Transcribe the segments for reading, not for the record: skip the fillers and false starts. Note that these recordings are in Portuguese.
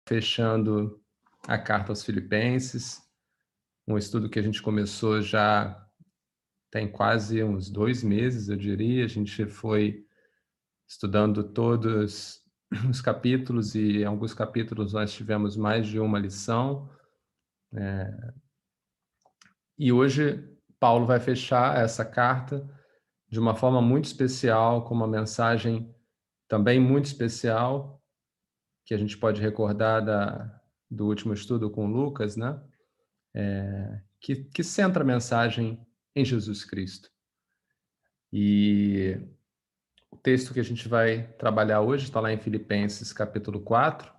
Fechando a carta aos Filipenses, um estudo que a gente começou já tem quase uns 2 meses, eu diria. A gente foi estudando todos os capítulos e em alguns capítulos nós tivemos mais de uma lição. E hoje Paulo vai fechar essa carta de uma forma muito especial, com uma mensagem também muito especial, que a gente pode recordar do último estudo com Lucas, né? Que centra a mensagem em Jesus Cristo. E o texto que a gente vai trabalhar hoje está lá em Filipenses capítulo 4,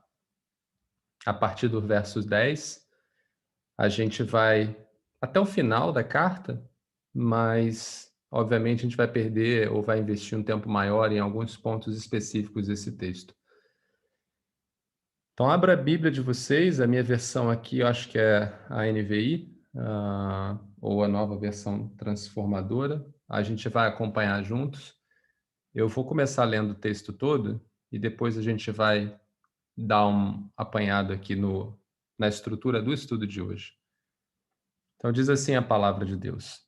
a partir do verso 10. A gente vai até o final da carta, mas obviamente a gente vai perder ou vai investir um tempo maior em alguns pontos específicos desse texto. Então abra a Bíblia de vocês, a minha versão aqui eu acho que é a NVI, ou a nova versão transformadora. A gente vai acompanhar juntos. Eu vou começar lendo o texto todo e depois a gente vai dar um apanhado aqui na estrutura do estudo de hoje. Então diz assim a palavra de Deus.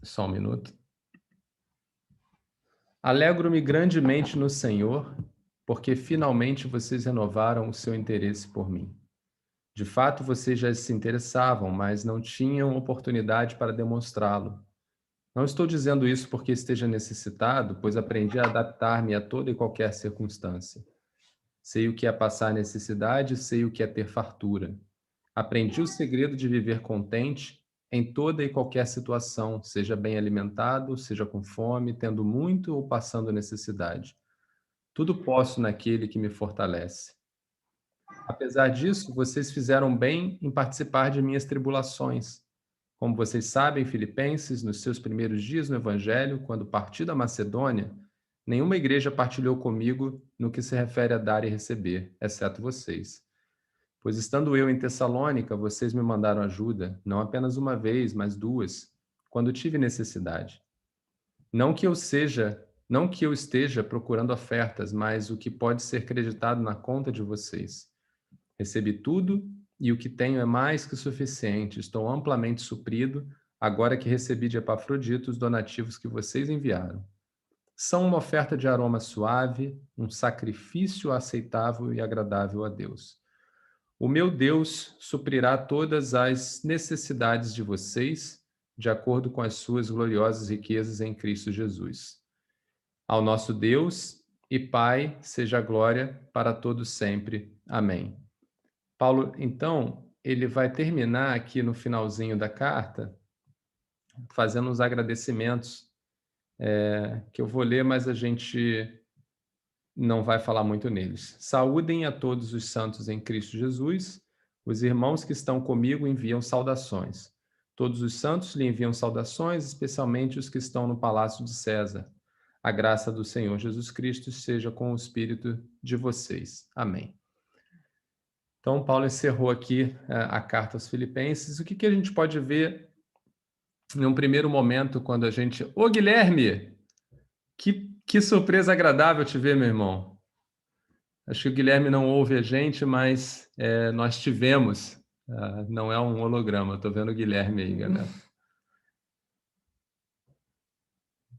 Só um minuto. Alegro-me grandemente no Senhor, porque finalmente vocês renovaram o seu interesse por mim. De fato, vocês já se interessavam, mas não tinham oportunidade para demonstrá-lo. Não estou dizendo isso porque esteja necessitado, pois aprendi a adaptar-me a toda e qualquer circunstância. Sei o que é passar necessidade, sei o que é ter fartura. Aprendi o segredo de viver contente em toda e qualquer situação, seja bem alimentado, seja com fome, tendo muito ou passando necessidade. Tudo posso naquele que me fortalece. Apesar disso, vocês fizeram bem em participar de minhas tribulações. Como vocês sabem, Filipenses, nos seus primeiros dias no Evangelho, quando parti da Macedônia, nenhuma igreja partilhou comigo no que se refere a dar e receber, exceto vocês. Pois estando eu em Tessalônica, vocês me mandaram ajuda, não apenas uma vez, mas duas, quando tive necessidade. Não que eu esteja procurando ofertas, mas o que pode ser creditado na conta de vocês. Recebi tudo e o que tenho é mais que suficiente. Estou amplamente suprido, agora que recebi de Epafrodito os donativos que vocês enviaram. São uma oferta de aroma suave, um sacrifício aceitável e agradável a Deus. O meu Deus suprirá todas as necessidades de vocês, de acordo com as suas gloriosas riquezas em Cristo Jesus. Ao nosso Deus e Pai seja a glória para todos sempre. Amém. Paulo, então, ele vai terminar aqui no finalzinho da carta, fazendo uns agradecimentos, que eu vou ler, mas a gente não vai falar muito neles. Saúdem a todos os santos em Cristo Jesus. Os irmãos que estão comigo enviam saudações. Todos os santos lhe enviam saudações, especialmente os que estão no palácio de César. A graça do Senhor Jesus Cristo seja com o espírito de vocês. Amém. Então, Paulo encerrou aqui a carta aos Filipenses. O que a gente pode ver num primeiro momento quando a gente... Ô, Guilherme! Que surpresa agradável te ver, meu irmão. Acho que o Guilherme não ouve a gente, mas nós tivemos. Não é um holograma, estou vendo o Guilherme aí, galera.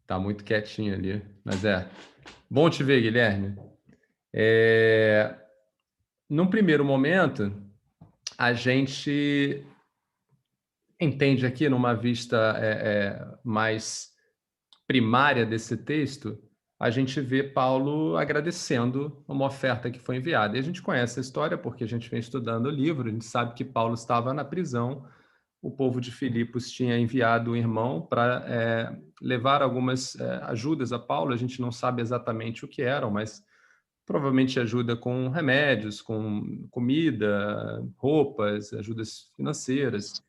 Tá muito quietinho ali, mas bom te ver, Guilherme. Num primeiro momento, a gente entende aqui, numa vista mais primária desse texto, a gente vê Paulo agradecendo uma oferta que foi enviada. E a gente conhece a história porque a gente vem estudando o livro, a gente sabe que Paulo estava na prisão, o povo de Filipos tinha enviado um irmão para levar algumas ajudas a Paulo, a gente não sabe exatamente o que eram, mas provavelmente ajuda com remédios, com comida, roupas, ajudas financeiras.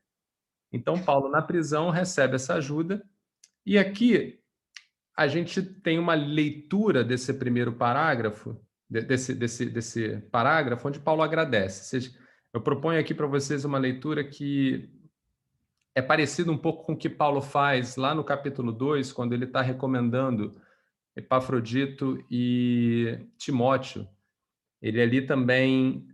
Então, Paulo, na prisão, recebe essa ajuda, e aqui a gente tem uma leitura desse primeiro parágrafo, desse parágrafo, onde Paulo agradece. Eu proponho aqui para vocês uma leitura que é parecida um pouco com o que Paulo faz lá no capítulo 2, quando ele está recomendando Epafrodito e Timóteo. Ele ali também,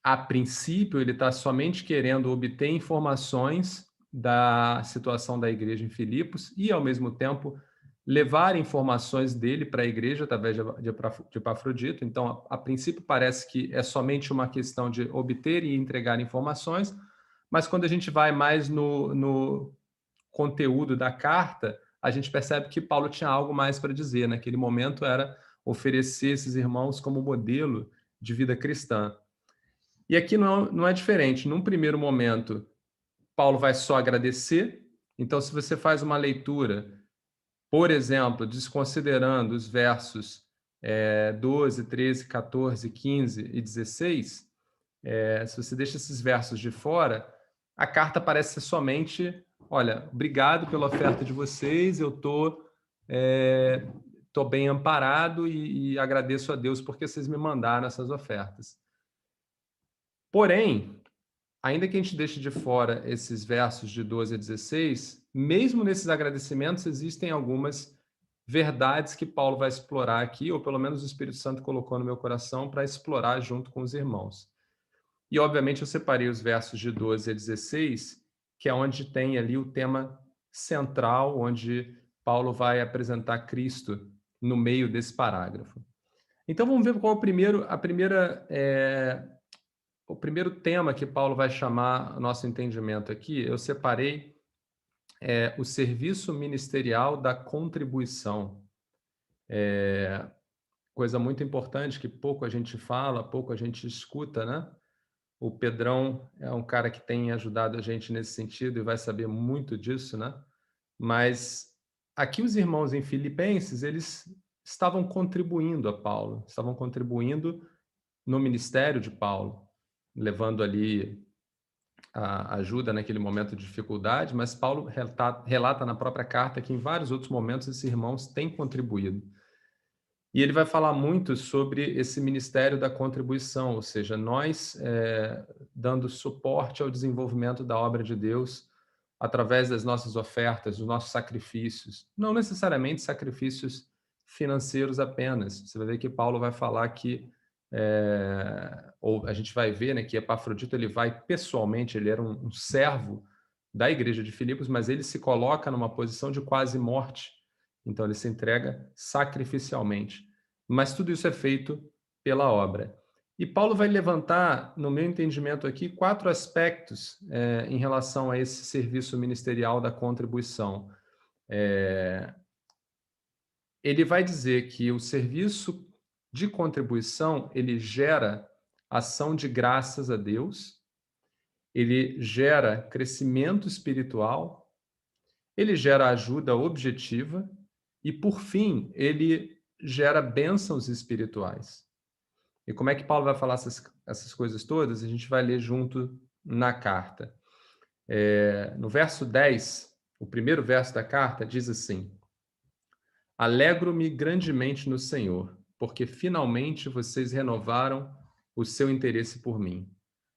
a princípio, ele está somente querendo obter informações da situação da igreja em Filipos e, ao mesmo tempo, levar informações dele para a igreja através de Epafrodito. Então, a princípio, parece que é somente uma questão de obter e entregar informações, mas quando a gente vai mais no conteúdo da carta, a gente percebe que Paulo tinha algo mais para dizer. Naquele momento era oferecer esses irmãos como modelo de vida cristã. E aqui não é diferente. Num primeiro momento, Paulo vai só agradecer. Então, se você faz uma leitura, por exemplo, desconsiderando os versos 12, 13, 14, 15 e 16, se você deixa esses versos de fora, a carta parece ser somente: olha, obrigado pela oferta de vocês, eu tô bem amparado e agradeço a Deus porque vocês me mandaram essas ofertas. Porém, ainda que a gente deixe de fora esses versos de 12 a 16, mesmo nesses agradecimentos existem algumas verdades que Paulo vai explorar aqui, ou pelo menos o Espírito Santo colocou no meu coração para explorar junto com os irmãos. E, obviamente, eu separei os versos de 12 a 16, que é onde tem ali o tema central, onde Paulo vai apresentar Cristo no meio desse parágrafo. Então, vamos ver qual é o primeiro tema que Paulo vai chamar nosso entendimento aqui. Eu separei o serviço ministerial da contribuição. Coisa muito importante que pouco a gente fala, pouco a gente escuta, né? O Pedrão é um cara que tem ajudado a gente nesse sentido e vai saber muito disso, né? Mas aqui os irmãos em Filipenses, eles estavam contribuindo a Paulo, estavam contribuindo no ministério de Paulo, levando ali a ajuda naquele momento de dificuldade, mas Paulo relata na própria carta que em vários outros momentos esses irmãos têm contribuído. E ele vai falar muito sobre esse ministério da contribuição, ou seja, nós dando suporte ao desenvolvimento da obra de Deus através das nossas ofertas, dos nossos sacrifícios, não necessariamente sacrifícios financeiros apenas. Você vai ver que Paulo vai falar que, ou a gente vai ver, né, que Epafrodito ele vai pessoalmente, ele era um servo da igreja de Filipos, mas ele se coloca numa posição de quase morte. Então ele se entrega sacrificialmente. Mas tudo isso é feito pela obra. E Paulo vai levantar, no meu entendimento aqui, 4 aspectos em relação a esse serviço ministerial da contribuição. Ele vai dizer que o serviço de contribuição, ele gera ação de graças a Deus, ele gera crescimento espiritual, ele gera ajuda objetiva e, por fim, ele gera bênçãos espirituais. E como é que Paulo vai falar essas coisas todas? A gente vai ler junto na carta. No verso 10, o primeiro verso da carta diz assim: Alegro-me grandemente no Senhor, porque finalmente vocês renovaram o seu interesse por mim.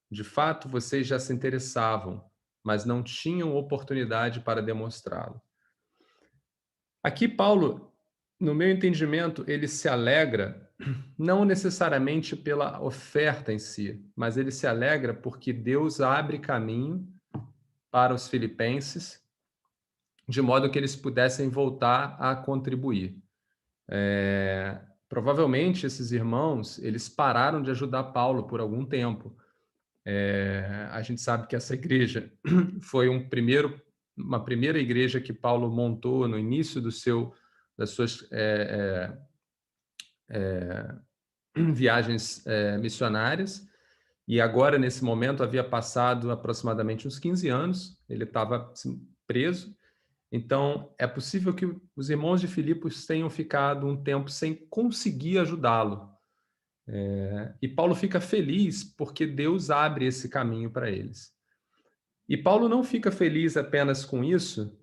De fato, vocês já se interessavam, mas não tinham oportunidade para demonstrá-lo. Aqui, Paulo, no meu entendimento, ele se alegra não necessariamente pela oferta em si, mas ele se alegra porque Deus abre caminho para os filipenses, de modo que eles pudessem voltar a contribuir. Provavelmente esses irmãos, eles pararam de ajudar Paulo por algum tempo. A gente sabe que essa igreja foi uma primeira igreja que Paulo montou no início das suas viagens missionárias, e agora, nesse momento, havia passado aproximadamente uns 15 anos, ele estava preso. Então, é possível que os irmãos de Filipos tenham ficado um tempo sem conseguir ajudá-lo. E Paulo fica feliz porque Deus abre esse caminho para eles. E Paulo não fica feliz apenas com isso,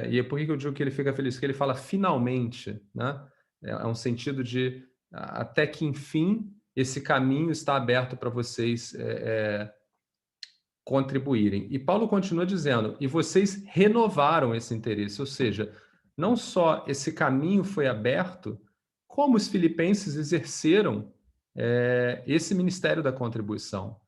e é por que eu digo que ele fica feliz? Porque ele fala finalmente, né? É um sentido de até que, enfim, esse caminho está aberto para vocês contribuírem. E Paulo continua dizendo, e vocês renovaram esse interesse, ou seja, não só esse caminho foi aberto, como os filipenses exerceram esse ministério da contribuição.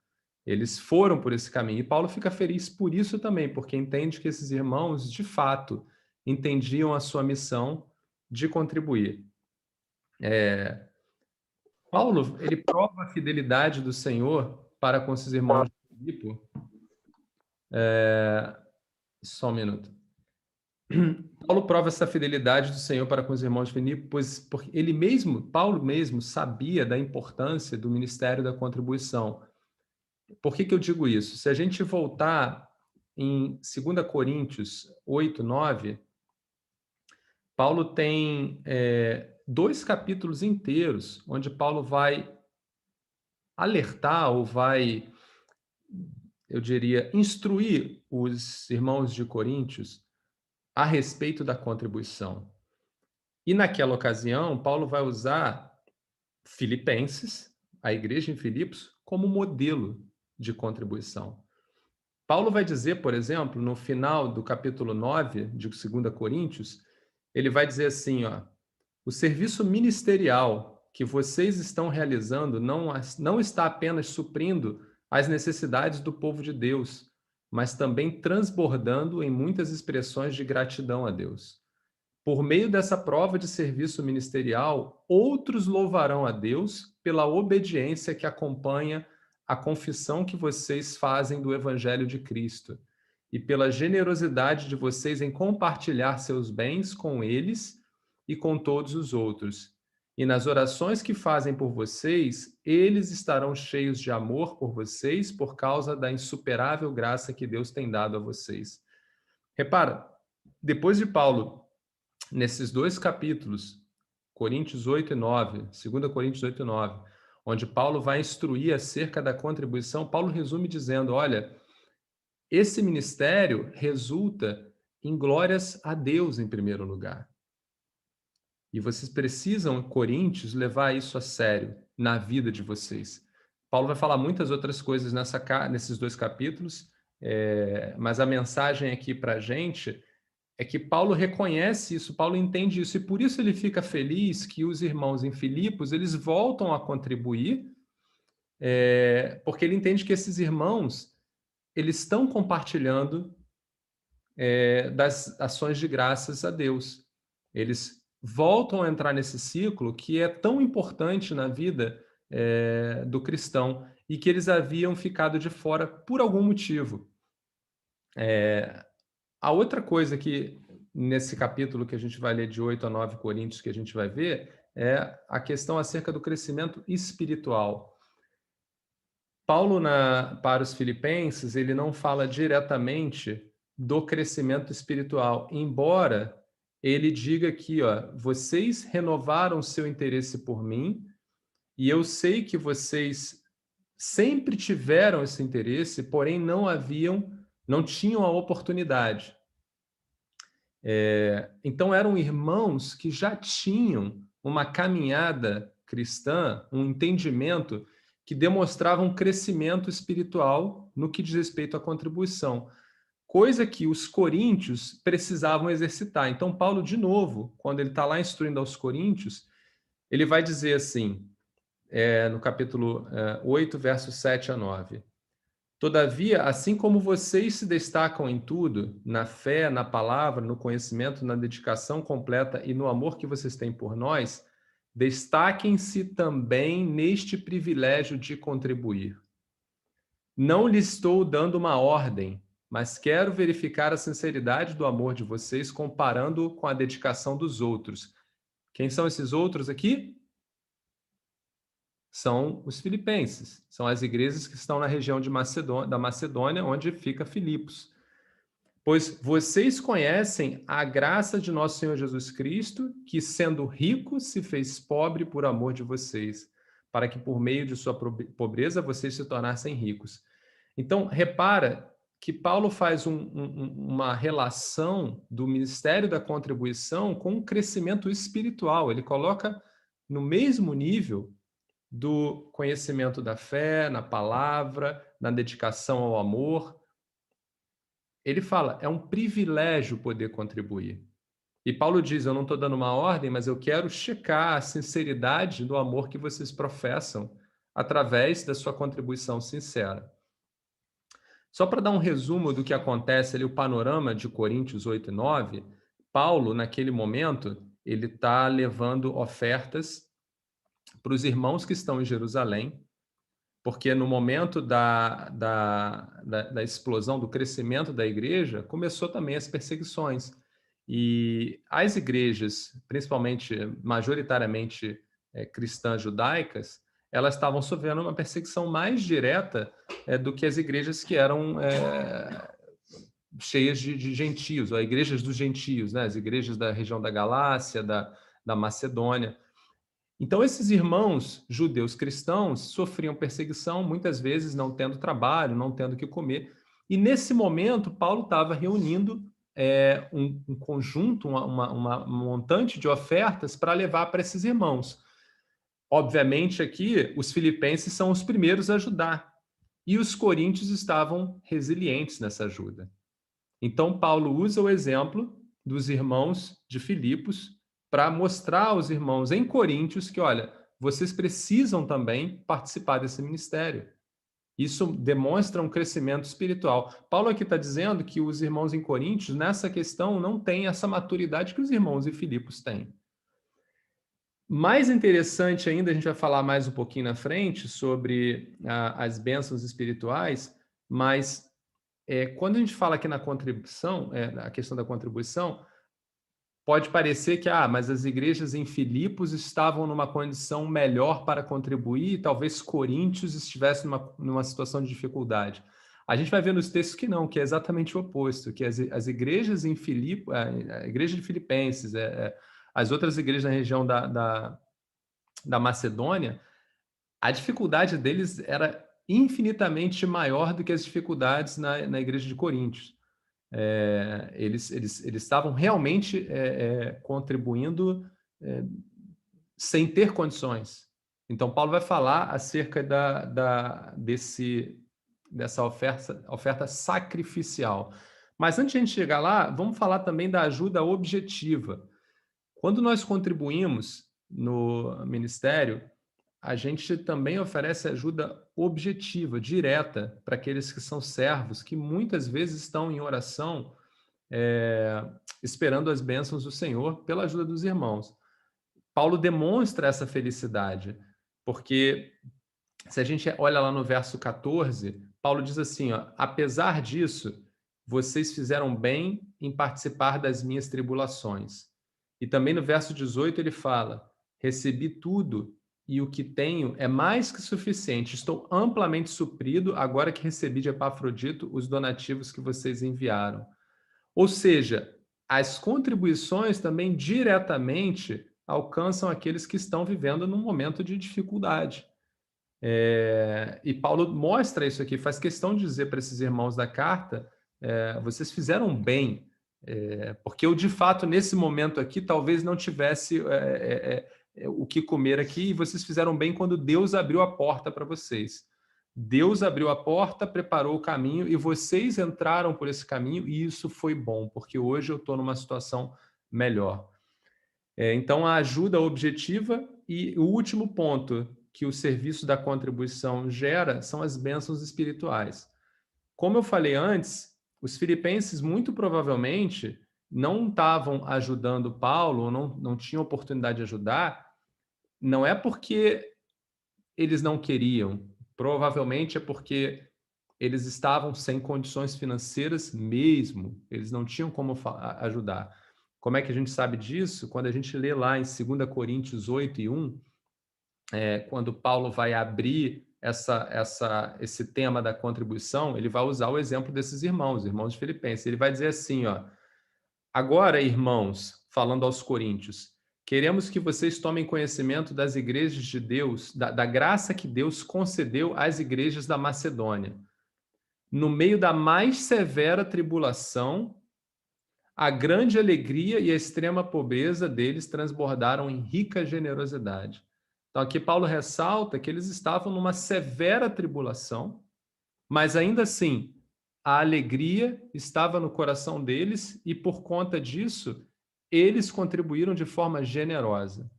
Eles foram por esse caminho. E Paulo fica feliz por isso também, porque entende que esses irmãos, de fato, entendiam a sua missão de contribuir. Paulo, ele prova a fidelidade do Senhor para com esses irmãos de Filipe. Só um minuto. Paulo prova essa fidelidade do Senhor para com os irmãos de Filipe, pois porque ele mesmo, Paulo mesmo, sabia da importância do ministério da contribuição. Por que eu digo isso? Se a gente voltar em 2 Coríntios 8, 9, Paulo tem 2 capítulos inteiros onde Paulo vai alertar ou vai, eu diria, instruir os irmãos de Coríntios a respeito da contribuição. E naquela ocasião, Paulo vai usar Filipenses, a igreja em Filipos, como modelo de contribuição. Paulo vai dizer, por exemplo, no final do capítulo 9 de 2 Coríntios, ele vai dizer assim, ó, o serviço ministerial que vocês estão realizando não está apenas suprindo as necessidades do povo de Deus, mas também transbordando em muitas expressões de gratidão a Deus. Por meio dessa prova de serviço ministerial, outros louvarão a Deus pela obediência que acompanha a confissão que vocês fazem do Evangelho de Cristo e pela generosidade de vocês em compartilhar seus bens com eles e com todos os outros. E nas orações que fazem por vocês, eles estarão cheios de amor por vocês por causa da insuperável graça que Deus tem dado a vocês. Repara, depois de Paulo, nesses 2 capítulos, Coríntios 8 e 9, 2 Coríntios 8 e 9, onde Paulo vai instruir acerca da contribuição, Paulo resume dizendo, olha, esse ministério resulta em glórias a Deus em primeiro lugar. E vocês precisam, Coríntios, levar isso a sério na vida de vocês. Paulo vai falar muitas outras coisas nesses 2 capítulos, mas a mensagem aqui para a gente é que Paulo reconhece isso, Paulo entende isso, e por isso ele fica feliz que os irmãos em Filipos, eles voltam a contribuir, porque ele entende que esses irmãos, eles estão compartilhando das ações de graças a Deus. Eles voltam a entrar nesse ciclo que é tão importante na vida do cristão e que eles haviam ficado de fora por algum motivo. A outra coisa que, nesse capítulo que a gente vai ler de 8 a 9 Coríntios, que a gente vai ver, é a questão acerca do crescimento espiritual. Paulo, para os filipenses, ele não fala diretamente do crescimento espiritual, embora ele diga aqui, ó, vocês renovaram seu interesse por mim, e eu sei que vocês sempre tiveram esse interesse, porém não tinham a oportunidade. Então eram irmãos que já tinham uma caminhada cristã, um entendimento que demonstrava um crescimento espiritual no que diz respeito à contribuição, coisa que os coríntios precisavam exercitar. Então Paulo, de novo, quando ele está lá instruindo aos coríntios, ele vai dizer assim, no capítulo 8, versos 7 a 9, todavia, assim como vocês se destacam em tudo, na fé, na palavra, no conhecimento, na dedicação completa e no amor que vocês têm por nós, destaquem-se também neste privilégio de contribuir. Não lhes estou dando uma ordem, mas quero verificar a sinceridade do amor de vocês comparando com a dedicação dos outros. Quem são esses outros aqui? São os filipenses, são as igrejas que estão na região da Macedônia, onde fica Filipos. Pois vocês conhecem a graça de nosso Senhor Jesus Cristo, que sendo rico se fez pobre por amor de vocês, para que por meio de sua pobreza vocês se tornassem ricos. Então, repara que Paulo faz uma relação do ministério da contribuição com o crescimento espiritual. Ele coloca no mesmo nível do conhecimento da fé, na palavra, na dedicação ao amor. Ele fala, é um privilégio poder contribuir. E Paulo diz: eu não estou dando uma ordem, mas eu quero checar a sinceridade do amor que vocês professam através da sua contribuição sincera. Só para dar um resumo do que acontece ali, o panorama de Coríntios 8 e 9, Paulo, naquele momento, ele está levando ofertas para os irmãos que estão em Jerusalém, porque no momento da explosão, do crescimento da igreja, começou também as perseguições. E as igrejas, principalmente, majoritariamente cristãs judaicas, elas estavam sofrendo uma perseguição mais direta do que as igrejas que eram cheias de gentios, ou igrejas dos gentios, né? As igrejas da região da Galácia, da Macedônia. Então, esses irmãos judeus cristãos sofriam perseguição, muitas vezes não tendo trabalho, não tendo o que comer. E nesse momento, Paulo estava reunindo um conjunto, uma montante de ofertas para levar para esses irmãos. Obviamente, aqui, os filipenses são os primeiros a ajudar. E os coríntios estavam resilientes nessa ajuda. Então, Paulo usa o exemplo dos irmãos de Filipos para mostrar aos irmãos em Coríntios que, olha, vocês precisam também participar desse ministério. Isso demonstra um crescimento espiritual. Paulo aqui está dizendo que os irmãos em Coríntios, nessa questão, não têm essa maturidade que os irmãos em Filipos têm. Mais interessante ainda, a gente vai falar mais um pouquinho na frente sobre as bênçãos espirituais, mas quando a gente fala aqui na contribuição, a questão da contribuição, pode parecer que, mas as igrejas em Filipos estavam numa condição melhor para contribuir, e talvez Coríntios estivesse numa situação de dificuldade. A gente vai ver nos textos que não, que é exatamente o oposto, que as igrejas em Filipos, a igreja de Filipenses, as outras igrejas na região da Macedônia, a dificuldade deles era infinitamente maior do que as dificuldades na igreja de Coríntios. Eles estavam realmente contribuindo sem ter condições. Então, Paulo vai falar acerca dessa oferta sacrificial. Mas antes de a gente chegar lá, vamos falar também da ajuda objetiva. Quando nós contribuímos no ministério, a gente também oferece ajuda objetiva, direta, para aqueles que são servos, que muitas vezes estão em oração, esperando as bênçãos do Senhor pela ajuda dos irmãos. Paulo demonstra essa felicidade, porque se a gente olha lá no verso 14, Paulo diz assim, apesar disso, vocês fizeram bem em participar das minhas tribulações. E também no verso 18 ele fala, recebi tudo e o que tenho é mais que suficiente. Estou amplamente suprido agora que recebi de Epafrodito os donativos que vocês enviaram. Ou seja, as contribuições também diretamente alcançam aqueles que estão vivendo num momento de dificuldade. E Paulo mostra isso aqui, faz questão de dizer para esses irmãos da carta, vocês fizeram bem, porque eu, de fato, nesse momento aqui, talvez não tivesse o que comer aqui, e vocês fizeram bem quando Deus abriu a porta para vocês. Deus abriu a porta, preparou o caminho, e vocês entraram por esse caminho, e isso foi bom, porque hoje eu estou numa situação melhor. Então, a ajuda objetiva e o último ponto que o serviço da contribuição gera são as bênçãos espirituais. Como eu falei antes, os filipenses muito provavelmente não estavam ajudando Paulo, ou não tinham oportunidade de ajudar, não é porque eles não queriam, provavelmente é porque eles estavam sem condições financeiras mesmo, eles não tinham como ajudar. Como é que a gente sabe disso? Quando a gente lê lá em 2 Coríntios 8 e 1, quando Paulo vai abrir esse tema da contribuição, ele vai usar o exemplo desses irmãos de Filipenses. Ele vai dizer assim, agora, irmãos, falando aos coríntios, queremos que vocês tomem conhecimento das igrejas de Deus, da graça que Deus concedeu às igrejas da Macedônia. No meio da mais severa tribulação, a grande alegria e a extrema pobreza deles transbordaram em rica generosidade. Então, aqui Paulo ressalta que eles estavam numa severa tribulação, mas ainda assim, a alegria estava no coração deles e, por conta disso, eles contribuíram de forma generosa.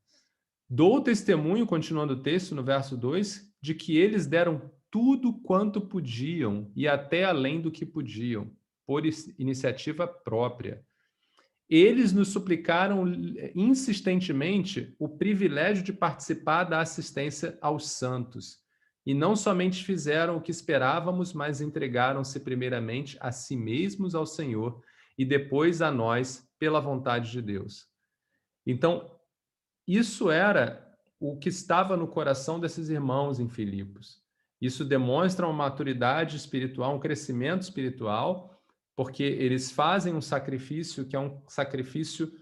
Dou testemunho, continuando o texto, no verso 2, de que eles deram tudo quanto podiam e até além do que podiam, por iniciativa própria. Eles nos suplicaram insistentemente o privilégio de participar da assistência aos santos. E não somente fizeram o que esperávamos, mas entregaram-se primeiramente a si mesmos ao Senhor e depois a nós pela vontade de Deus. Então, isso era o que estava no coração desses irmãos em Filipos. Isso demonstra uma maturidade espiritual, um crescimento espiritual, porque eles fazem um sacrifício que é um sacrifício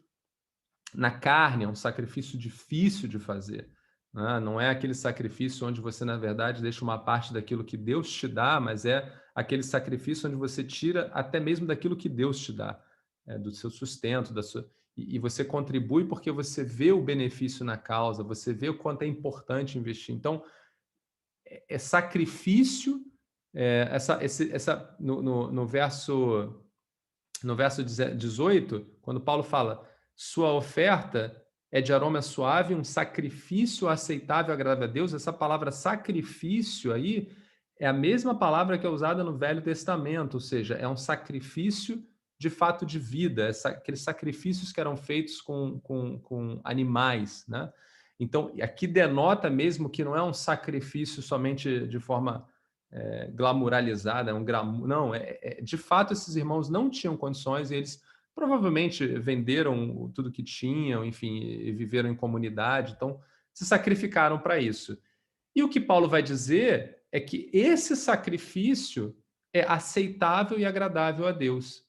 na carne, é um sacrifício difícil de fazer, né? Não é aquele sacrifício onde você, na verdade, deixa uma parte daquilo que Deus te dá, mas é aquele sacrifício onde você tira até mesmo daquilo que Deus te dá, do seu sustento, e você contribui porque você vê o benefício na causa, você vê o quanto é importante investir. Então, é sacrifício, no verso 18, quando Paulo fala, sua oferta é de aroma suave, um sacrifício aceitável e agradável a Deus, essa palavra sacrifício aí é a mesma palavra que é usada no Velho Testamento, ou seja, é um sacrifício de fato de vida, aqueles sacrifícios que eram feitos com animais, né? Então, aqui denota mesmo que não é um sacrifício somente de forma glamuralizada, não, de fato esses irmãos não tinham condições e eles provavelmente venderam tudo que tinham, enfim, e viveram em comunidade, então se sacrificaram para isso. E o que Paulo vai dizer é que esse sacrifício é aceitável e agradável a Deus.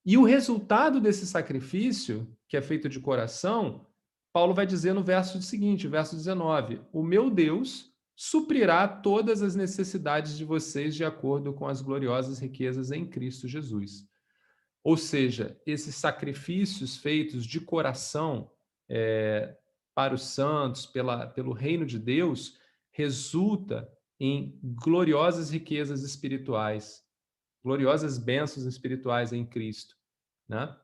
E o resultado desse sacrifício, que é feito de coração, Paulo vai dizer no verso seguinte, verso 19: o meu Deus suprirá todas as necessidades de vocês de acordo com as gloriosas riquezas em Cristo Jesus. Ou seja, esses sacrifícios feitos de coração para os santos, pelo reino de Deus, resulta em gloriosas riquezas espirituais, gloriosas bênçãos espirituais em Cristo, né?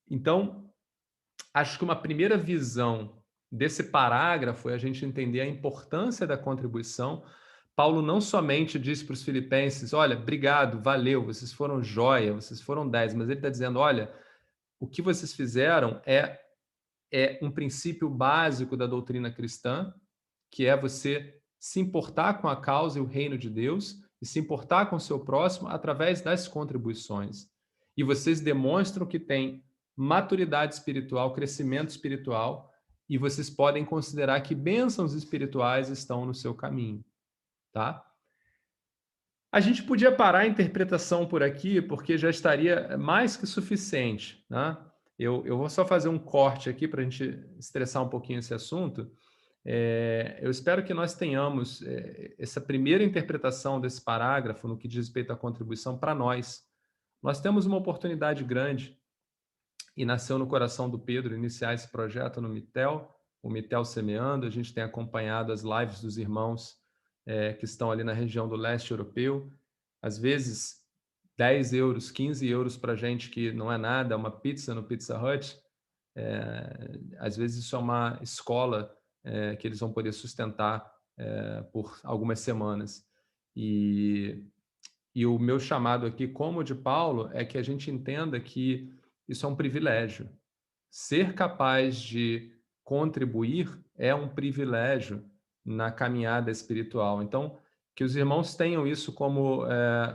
Então, acho que uma primeira visão desse parágrafo é a gente entender a importância da contribuição. Paulo não somente diz para os filipenses, olha, obrigado, valeu, vocês foram joia, vocês foram 10, mas ele está dizendo, olha, o que vocês fizeram é um princípio básico da doutrina cristã, que é você se importar com a causa e o reino de Deus e se importar com o seu próximo através das contribuições. E vocês demonstram que têm maturidade espiritual, crescimento espiritual, e vocês podem considerar que bênçãos espirituais estão no seu caminho, tá? A gente podia parar a interpretação por aqui, porque já estaria mais que suficiente, né? Eu vou só fazer um corte aqui para a gente estressar um pouquinho esse assunto. Eu espero que nós tenhamos essa primeira interpretação desse parágrafo no que diz respeito à contribuição para nós. Nós temos uma oportunidade grande e nasceu no coração do Pedro iniciar esse projeto no Mitel, o Mitel Semeando. A gente tem acompanhado as lives dos irmãos que estão ali na região do leste europeu. Às vezes, 10 euros, 15 euros para gente que não é nada, uma pizza no Pizza Hut. Às vezes isso é uma escola que eles vão poder sustentar por algumas semanas. E o meu chamado aqui, como o de Paulo, é que a gente entenda que isso é um privilégio. Ser capaz de contribuir é um privilégio na caminhada espiritual. Então, que os irmãos tenham isso como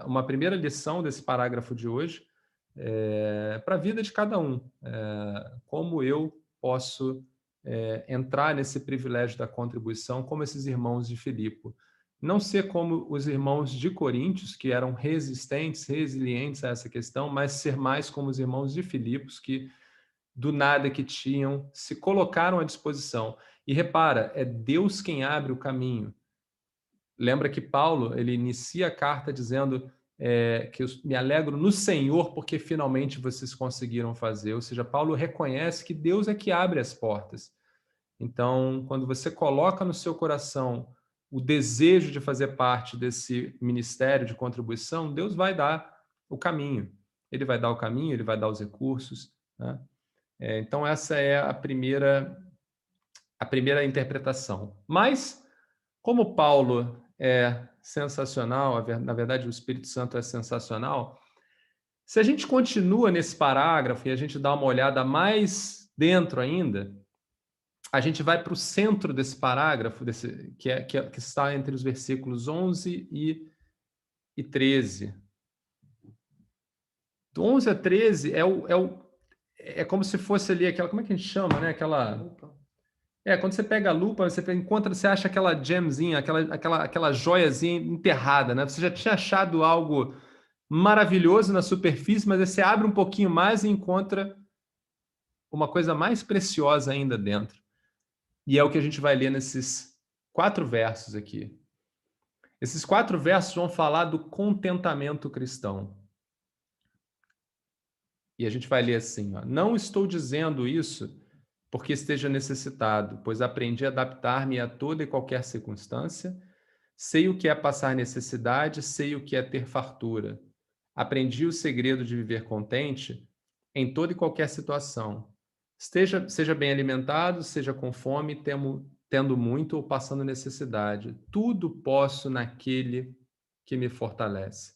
uma primeira lição desse parágrafo de hoje, para a vida de cada um. Como eu posso entrar nesse privilégio da contribuição, como esses irmãos de Filipe. Não ser como os irmãos de Coríntios, que eram resistentes, resilientes a essa questão, mas ser mais como os irmãos de Filipos, que do nada que tinham, se colocaram à disposição. E repara, é Deus quem abre o caminho. Lembra que Paulo, ele inicia a carta dizendo que eu me alegro no Senhor porque finalmente vocês conseguiram fazer. Ou seja, Paulo reconhece que Deus é que abre as portas. Então, quando você coloca no seu coração o desejo de fazer parte desse ministério de contribuição, Deus vai dar o caminho. Ele vai dar o caminho, ele vai dar os recursos, né? Então, essa é a primeira interpretação. Mas, como Paulo é sensacional, na verdade, o Espírito Santo é sensacional, se a gente continua nesse parágrafo e a gente dá uma olhada mais dentro ainda, a gente vai para o centro desse parágrafo, que está entre os versículos 11 e 13. Do 11 a 13 é como se fosse ali aquela, como é que a gente chama, né? Quando você pega a lupa, você encontra, você acha aquela gemzinha, aquela joiazinha enterrada, né? Você já tinha achado algo maravilhoso na superfície, mas aí você abre um pouquinho mais e encontra uma coisa mais preciosa ainda dentro. E é o que a gente vai ler nesses 4 versos aqui. Esses 4 versos vão falar do contentamento cristão. E a gente vai ler assim, ó: não estou dizendo isso porque esteja necessitado, pois aprendi a adaptar-me a toda e qualquer circunstância. Sei o que é passar necessidade, sei o que é ter fartura. Aprendi o segredo de viver contente em toda e qualquer situação. Seja bem alimentado, seja com fome, tendo muito ou passando necessidade. Tudo posso naquele que me fortalece.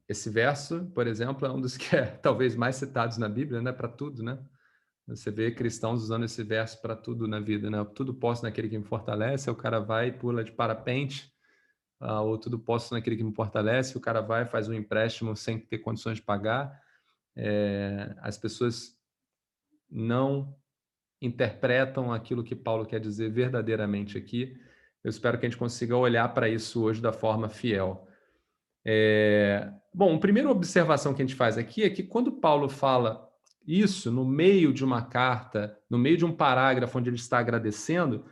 Esse verso, por exemplo, é um dos que é talvez mais citados na Bíblia, né? Para tudo, né? Você vê cristãos usando esse verso para tudo na vida, né? Tudo posso naquele que me fortalece, aí o cara vai e pula de parapente, ou tudo posso naquele que me fortalece, o cara vai e faz um empréstimo sem ter condições de pagar. As pessoas não interpretam aquilo que Paulo quer dizer verdadeiramente aqui. Eu espero que a gente consiga olhar para isso hoje da forma fiel. Bom, a primeira observação que a gente faz aqui é que quando Paulo fala isso no meio de uma carta, no meio de um parágrafo onde ele está agradecendo,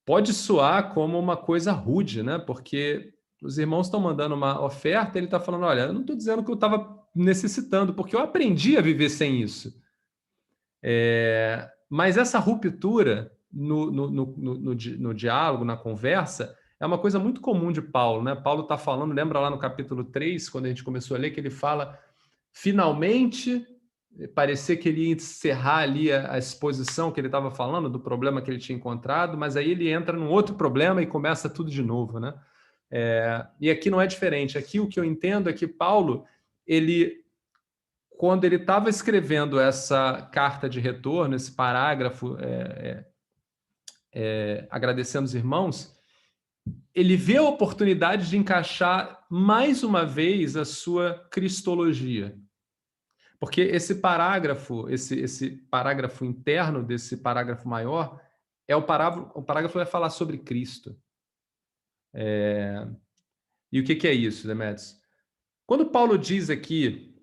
pode soar como uma coisa rude, né? Porque os irmãos estão mandando uma oferta, ele está falando, olha, eu não estou dizendo que eu estava necessitando, porque eu aprendi a viver sem isso. Mas essa ruptura no diálogo, na conversa, é uma coisa muito comum de Paulo, né? Paulo está falando, lembra lá no capítulo 3, quando a gente começou a ler, que ele fala, finalmente, parecia que ele ia encerrar ali a exposição que ele estava falando, do problema que ele tinha encontrado, mas aí ele entra num outro problema e começa tudo de novo, né? E aqui não é diferente. Aqui o que eu entendo é que Paulo, quando ele estava escrevendo essa carta de retorno, esse parágrafo, agradecendo os irmãos, ele vê a oportunidade de encaixar mais uma vez a sua cristologia. Porque esse parágrafo interno desse parágrafo maior, o parágrafo vai falar sobre Cristo. E o que é isso, Demetrios? Quando Paulo diz aqui,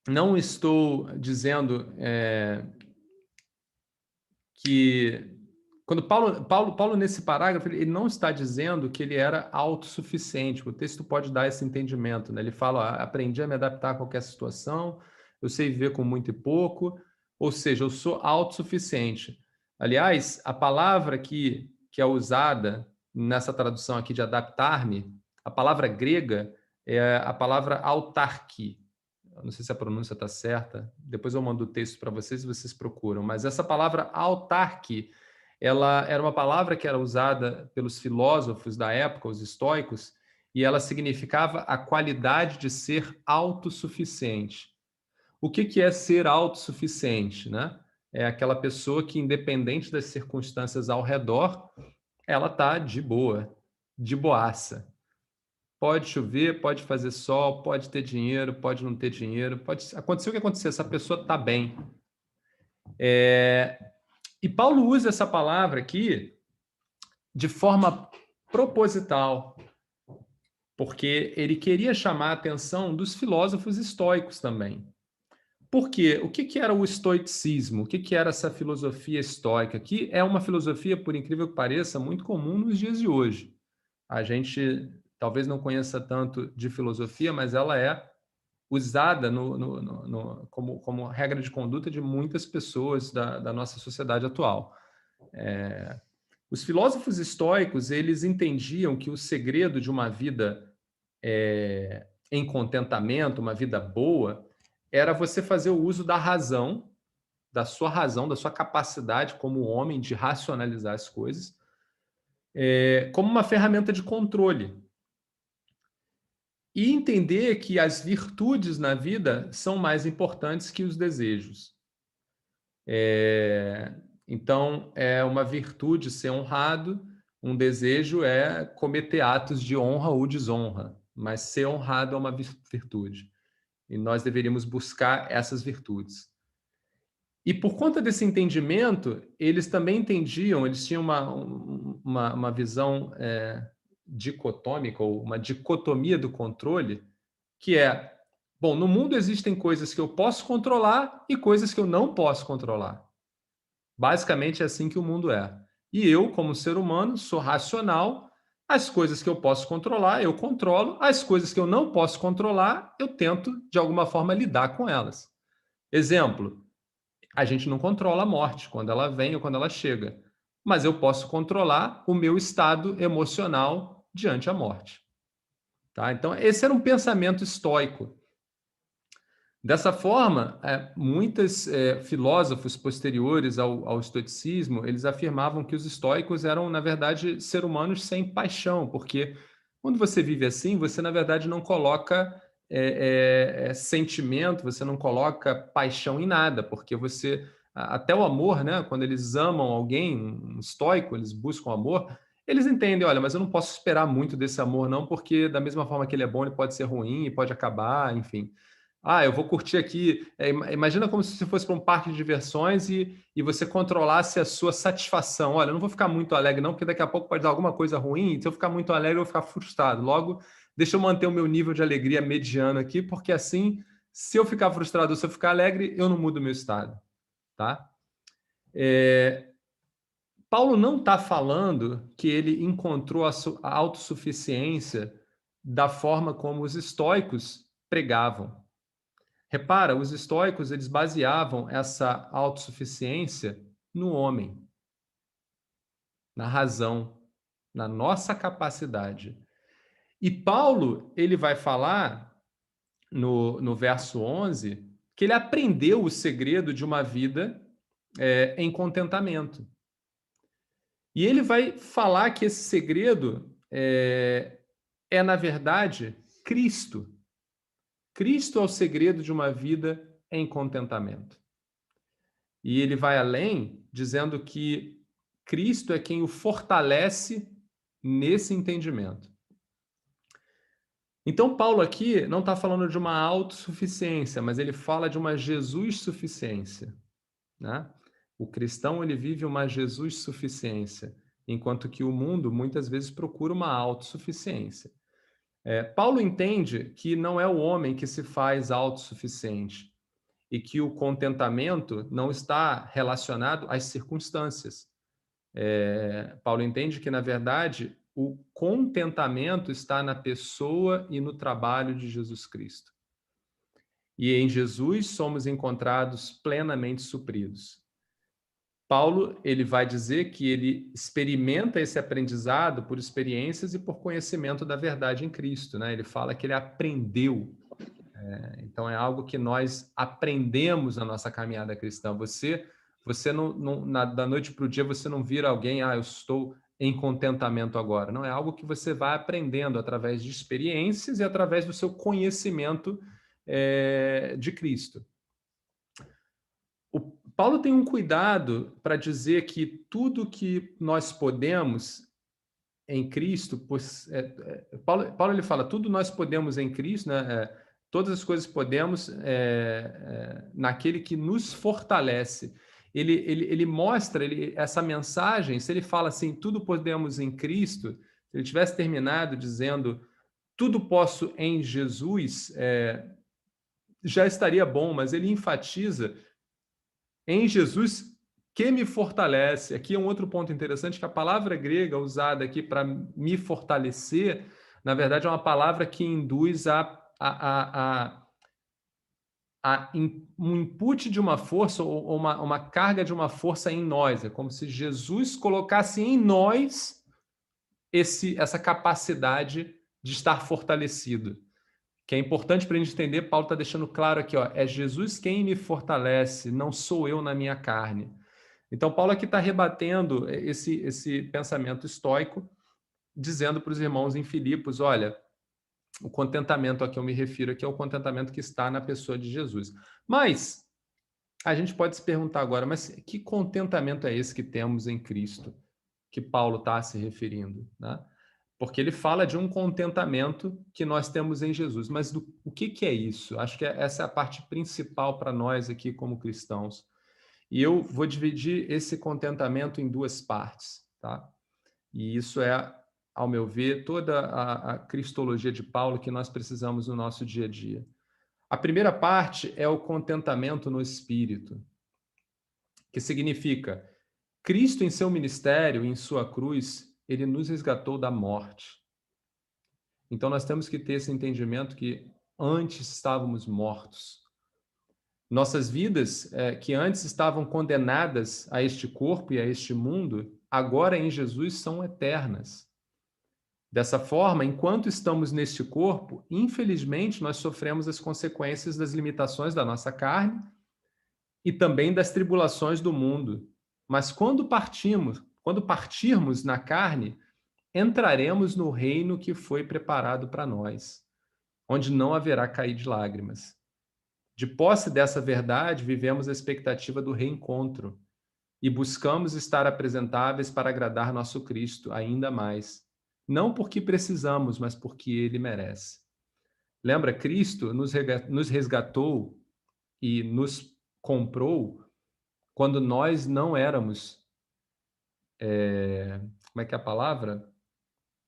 não estou dizendo que... Quando Paulo, nesse parágrafo, ele não está dizendo que ele era autossuficiente. O texto pode dar esse entendimento, né? Ele fala, aprendi a me adaptar a qualquer situação, eu sei viver com muito e pouco, ou seja, eu sou autossuficiente. Aliás, a palavra que é usada nessa tradução aqui de adaptar-me, a palavra grega é a palavra autarque. Eu não sei se a pronúncia está certa, depois eu mando o texto para vocês e vocês procuram, mas essa palavra autarque, ela era uma palavra que era usada pelos filósofos da época, os estoicos, e ela significava a qualidade de ser autossuficiente. O que é ser autossuficiente, né? É aquela pessoa que, independente das circunstâncias ao redor, ela está de boa, de boaça. Pode chover, pode fazer sol, pode ter dinheiro, pode não ter dinheiro, pode acontecer o que acontecer, essa pessoa está bem. E Paulo usa essa palavra aqui de forma proposital, porque ele queria chamar a atenção dos filósofos estoicos também. Por quê? O que era o estoicismo? O que era essa filosofia estoica? Que é uma filosofia, por incrível que pareça, muito comum nos dias de hoje. A gente talvez não conheça tanto de filosofia, mas ela é usada como regra de conduta de muitas pessoas da nossa sociedade atual. Os filósofos estoicos, eles entendiam que o segredo de uma vida em contentamento, uma vida boa, era você fazer o uso da razão, da sua capacidade como homem de racionalizar as coisas, como uma ferramenta de controle. E entender que as virtudes na vida são mais importantes que os desejos. Então, é uma virtude ser honrado, um desejo é cometer atos de honra ou desonra, mas ser honrado é uma virtude. E nós deveríamos buscar essas virtudes. E por conta desse entendimento, eles também entendiam, eles tinham uma visão dicotômica, ou uma dicotomia do controle, que é, bom, no mundo existem coisas que eu posso controlar e coisas que eu não posso controlar. Basicamente é assim que o mundo é. E eu, como ser humano, sou racional, as coisas que eu posso controlar, eu controlo, as coisas que eu não posso controlar, eu tento, de alguma forma, lidar com elas. Exemplo, a gente não controla a morte, quando ela vem ou quando ela chega. Mas eu posso controlar o meu estado emocional diante a morte. Tá? Então, esse era um pensamento estoico. Dessa forma, muitos filósofos posteriores ao estoicismo, eles afirmavam que os estoicos eram, na verdade, seres humanos sem paixão, porque quando você vive assim, você, na verdade, não coloca sentimento, você não coloca paixão em nada, porque você, até o amor, né, quando eles amam alguém, um estoico, eles buscam amor, eles entendem, olha, mas eu não posso esperar muito desse amor, não, porque da mesma forma que ele é bom, ele pode ser ruim, pode acabar, enfim. Ah, eu vou curtir aqui. Imagina como se você fosse para um parque de diversões e você controlasse a sua satisfação. Olha, eu não vou ficar muito alegre, não, porque daqui a pouco pode dar alguma coisa ruim. Se eu ficar muito alegre, eu vou ficar frustrado. Logo, deixa eu manter o meu nível de alegria mediano aqui, porque assim, se eu ficar frustrado ou se eu ficar alegre, eu não mudo o meu estado. Tá? Paulo não está falando que ele encontrou a autossuficiência da forma como os estoicos pregavam. Repara, os estoicos eles baseavam essa autossuficiência no homem, na razão, na nossa capacidade. E Paulo ele vai falar no verso 11 que ele aprendeu o segredo de uma vida em contentamento. E ele vai falar que esse segredo na verdade, Cristo. Cristo é o segredo de uma vida em contentamento. E ele vai além, dizendo que Cristo é quem o fortalece nesse entendimento. Então, Paulo aqui não está falando de uma autossuficiência, mas ele fala de uma Jesus-suficiência. Né? O cristão ele vive uma Jesus-suficiência, enquanto que o mundo muitas vezes procura uma autossuficiência. Paulo entende que não é o homem que se faz autossuficiente, e que o contentamento não está relacionado às circunstâncias. Paulo entende que, na verdade, o contentamento está na pessoa e no trabalho de Jesus Cristo. E em Jesus somos encontrados plenamente supridos. Paulo ele vai dizer que ele experimenta esse aprendizado por experiências e por conhecimento da verdade em Cristo. Né? Ele fala que ele aprendeu. Então, é algo que nós aprendemos na nossa caminhada cristã. Você da noite para o dia, você não vira alguém, eu estou em contentamento agora. Não, é algo que você vai aprendendo através de experiências e através do seu conhecimento de Cristo. O Paulo tem um cuidado para dizer que tudo que nós podemos em Cristo, Paulo ele fala, tudo nós podemos em Cristo, né? Todas as coisas podemos naquele que nos fortalece. Ele mostra essa mensagem, se ele fala assim, tudo podemos em Cristo, se ele tivesse terminado dizendo, tudo posso em Jesus, já estaria bom, mas ele enfatiza em Jesus que me fortalece. Aqui é um outro ponto interessante, que a palavra grega usada aqui para me fortalecer, na verdade é uma palavra que induz um input de uma força ou uma carga de uma força em nós. É como se Jesus colocasse em nós essa capacidade de estar fortalecido. que é importante para a gente entender. Paulo está deixando claro aqui, ó, é Jesus quem me fortalece, não sou eu na minha carne. Então, Paulo aqui está rebatendo esse pensamento estoico, dizendo para os irmãos em Filipos, olha, o contentamento a que eu me refiro aqui é o contentamento que está na pessoa de Jesus. Mas a gente pode se perguntar agora, mas que contentamento é esse que temos em Cristo, que Paulo está se referindo, né? Porque ele fala de um contentamento que nós temos em Jesus. Mas o que é isso? Acho que essa é a parte principal para nós aqui como cristãos. E eu vou dividir esse contentamento em duas partes, tá? E isso é, ao meu ver, toda a cristologia de Paulo que nós precisamos no nosso dia a dia. A primeira parte é o contentamento no espírito, que significa Cristo em seu ministério, em sua cruz, ele nos resgatou da morte. Então nós temos que ter esse entendimento que antes estávamos mortos. Nossas vidas, que antes estavam condenadas a este corpo e a este mundo, agora em Jesus são eternas. Dessa forma, enquanto estamos neste corpo, infelizmente nós sofremos as consequências das limitações da nossa carne e também das tribulações do mundo. Mas quando partirmos na carne, entraremos no reino que foi preparado para nós, onde não haverá cair de lágrimas. De posse dessa verdade, vivemos a expectativa do reencontro e buscamos estar apresentáveis para agradar nosso Cristo ainda mais. Não porque precisamos, mas porque Ele merece. Lembra, Cristo nos resgatou e nos comprou quando nós não éramos, como é que é a palavra?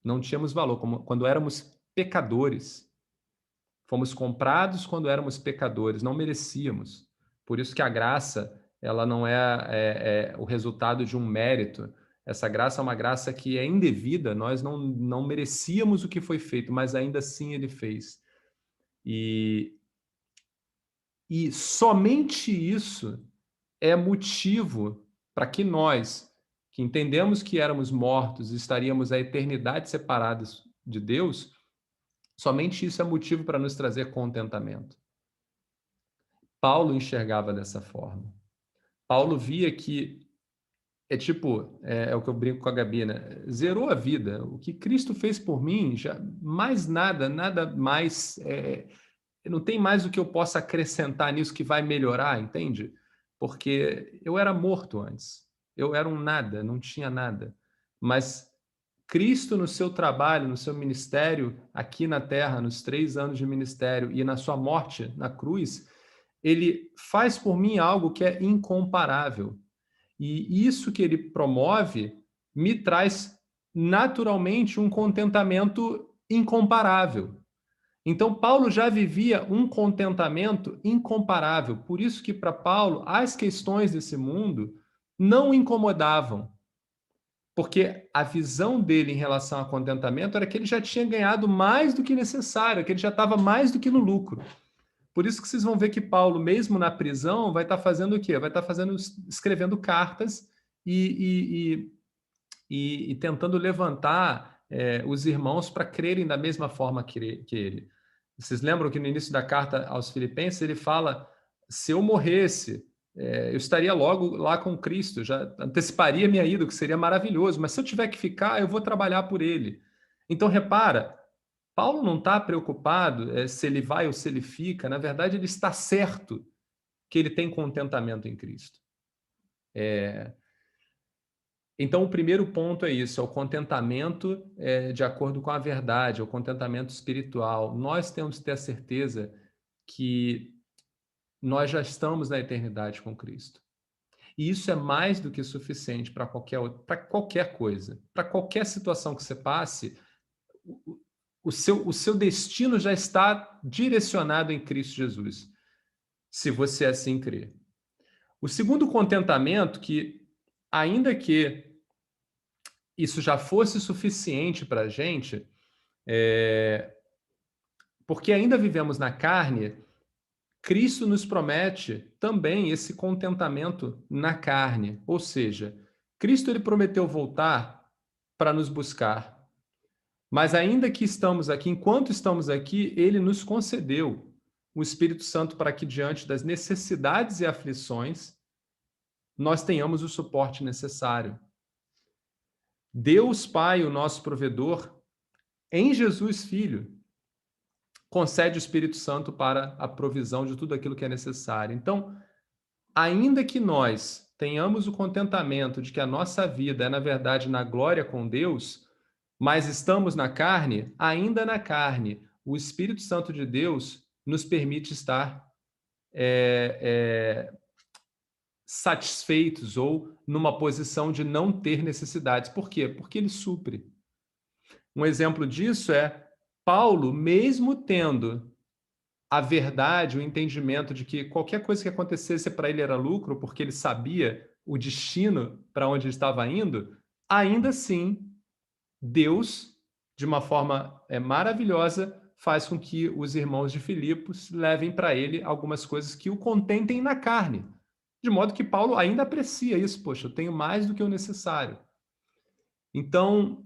Não tínhamos valor, quando éramos pecadores. Fomos comprados quando éramos pecadores, não merecíamos. Por isso que a graça, ela não é o resultado de um mérito. Essa graça é uma graça que é indevida, nós não merecíamos o que foi feito, mas ainda assim ele fez. E somente isso é motivo para que nós, que entendemos que éramos mortos e estaríamos a eternidade separados de Deus, somente isso é motivo para nos trazer contentamento. Paulo enxergava dessa forma. Paulo via que é o que eu brinco com a Gabi, né? Zerou a vida. O que Cristo fez por mim, já mais nada mais, não tem mais o que eu possa acrescentar nisso que vai melhorar, entende? Porque eu era morto antes. Eu era um nada, não tinha nada. Mas Cristo, no seu trabalho, no seu ministério aqui na Terra, nos 3 anos de ministério e na sua morte na cruz, ele faz por mim algo que é incomparável. E isso que ele promove me traz naturalmente um contentamento incomparável. Então, Paulo já vivia um contentamento incomparável. Por isso que, para Paulo, as questões desse mundo não o incomodavam. Porque a visão dele em relação ao contentamento era que ele já tinha ganhado mais do que necessário, que ele já estava mais do que no lucro. Por isso que vocês vão ver que Paulo, mesmo na prisão, vai estar fazendo o quê? Vai estar escrevendo cartas e tentando levantar os irmãos para crerem da mesma forma que ele. Vocês lembram que no início da carta aos Filipenses ele fala: se eu morresse, eu estaria logo lá com Cristo, já anteciparia minha ida, que seria maravilhoso, mas se eu tiver que ficar, eu vou trabalhar por ele. Então, repara, Paulo não está preocupado se ele vai ou se ele fica, na verdade, ele está certo que ele tem contentamento em Cristo. Então, o primeiro ponto é isso, é o contentamento de acordo com a verdade, é o contentamento espiritual. Nós temos que ter a certeza que nós já estamos na eternidade com Cristo. E isso é mais do que suficiente para qualquer coisa. Para qualquer situação que você passe, o seu destino já está direcionado em Cristo Jesus, se você assim crer. O segundo contentamento, que ainda que isso já fosse suficiente para a gente, porque ainda vivemos na carne, Cristo nos promete também esse contentamento na carne. Ou seja, Cristo ele prometeu voltar para nos buscar. Mas ainda que estamos aqui, enquanto estamos aqui, ele nos concedeu o Espírito Santo para que, diante das necessidades e aflições, nós tenhamos o suporte necessário. Deus Pai, o nosso provedor, em Jesus Filho, concede o Espírito Santo para a provisão de tudo aquilo que é necessário. Então, ainda que nós tenhamos o contentamento de que a nossa vida é, na verdade, na glória com Deus, mas estamos na carne, ainda na carne, o Espírito Santo de Deus nos permite estar satisfeitos ou numa posição de não ter necessidades. Por quê? Porque ele supre. Um exemplo disso é Paulo, mesmo tendo a verdade, o entendimento de que qualquer coisa que acontecesse para ele era lucro, porque ele sabia o destino para onde ele estava indo, ainda assim, Deus, de uma forma maravilhosa, faz com que os irmãos de Filipos levem para ele algumas coisas que o contentem na carne. De modo que Paulo ainda aprecia isso. Poxa, eu tenho mais do que o necessário. Então,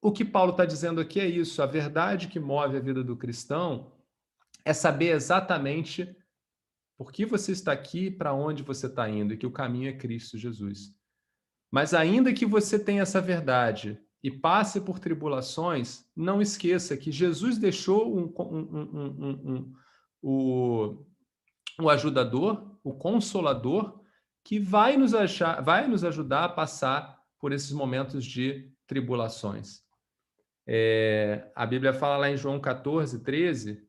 o que Paulo está dizendo aqui é isso. A verdade que move a vida do cristão é saber exatamente por que você está aqui, para onde você está indo, e que o caminho é Cristo Jesus. Mas ainda que você tenha essa verdade e passe por tribulações, não esqueça que Jesus deixou o ajudador, o consolador, que vai nos ajudar a passar por esses momentos de tribulações. A Bíblia fala lá em João 14, 13,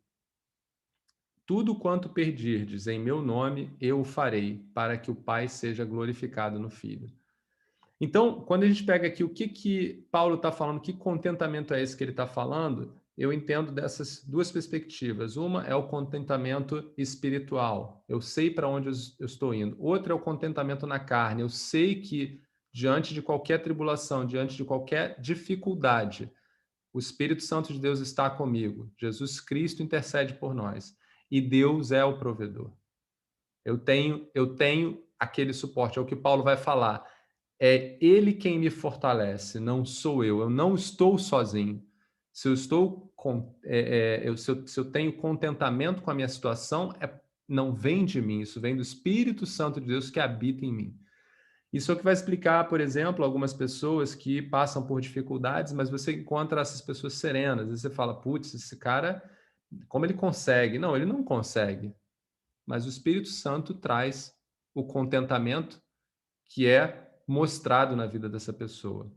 tudo quanto pedirdes em meu nome, eu o farei, para que o Pai seja glorificado no Filho. Então, quando a gente pega aqui o que Paulo está falando, que contentamento é esse que ele está falando, eu entendo dessas duas perspectivas. Uma é o contentamento espiritual. Eu sei para onde eu estou indo. Outra é o contentamento na carne. Eu sei que, diante de qualquer tribulação, diante de qualquer dificuldade, o Espírito Santo de Deus está comigo. Jesus Cristo intercede por nós. E Deus é o provedor. Eu tenho aquele suporte. É o que Paulo vai falar. É Ele quem me fortalece, não sou eu. Eu não estou sozinho. Se eu estou se eu tenho contentamento com a minha situação, não vem de mim. Isso vem do Espírito Santo de Deus que habita em mim. Isso é o que vai explicar, por exemplo, algumas pessoas que passam por dificuldades, mas você encontra essas pessoas serenas. E você fala, putz, esse cara, como ele consegue? Não, ele não consegue. Mas o Espírito Santo traz o contentamento que é mostrado na vida dessa pessoa.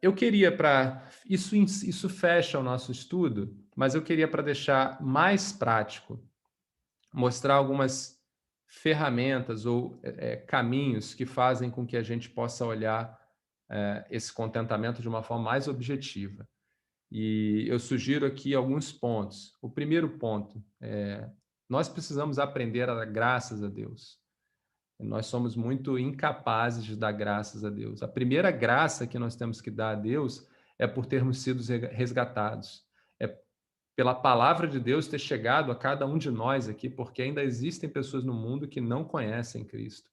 Eu queria isso fecha o nosso estudo, mas eu queria para deixar mais prático, mostrar algumas ferramentas ou caminhos que fazem com que a gente possa olhar esse contentamento de uma forma mais objetiva. E eu sugiro aqui alguns pontos. O primeiro ponto nós precisamos aprender a dar graças a Deus. Nós somos muito incapazes de dar graças a Deus. A primeira graça que nós temos que dar a Deus é por termos sido resgatados. É pela palavra de Deus ter chegado a cada um de nós aqui, porque ainda existem pessoas no mundo que não conhecem Cristo.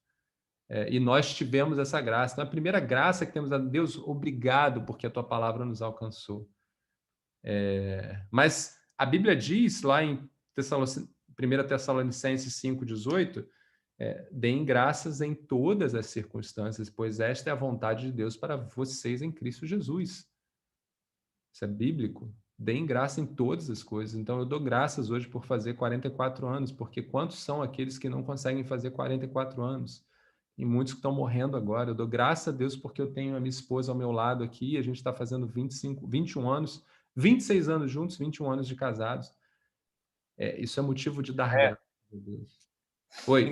E nós tivemos essa graça. Então, a primeira graça que temos a Deus, obrigado, porque a tua palavra nos alcançou. Mas a Bíblia diz lá em 1 Tessalonicenses 5,18, deem graças em todas as circunstâncias, pois esta é a vontade de Deus para vocês em Cristo Jesus. Isso é bíblico. Deem graça em todas as coisas. Então, eu dou graças hoje por fazer 44 anos, porque quantos são aqueles que não conseguem fazer 44 anos? E muitos que estão morrendo agora. Eu dou graças a Deus porque eu tenho a minha esposa ao meu lado aqui, e a gente está fazendo 21 anos, 26 anos juntos, 21 anos de casados. Isso é motivo de dar graças a Deus. Oi.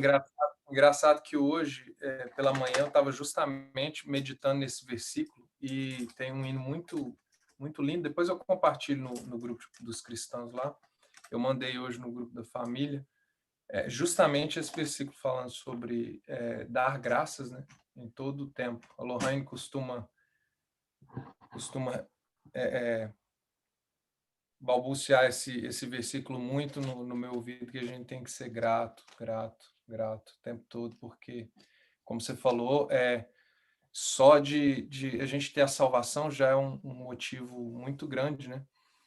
Engraçado que hoje, pela manhã, eu estava justamente meditando nesse versículo e tem um hino muito, muito lindo. Depois eu compartilho no grupo dos cristãos lá. Eu mandei hoje no grupo da família. Justamente esse versículo falando sobre dar graças, né, em todo o tempo. A Lohane costuma balbuciar esse versículo muito no meu ouvido, que a gente tem que ser grato o tempo todo, porque, como você falou, só de a gente ter a salvação já é um motivo muito grande, né?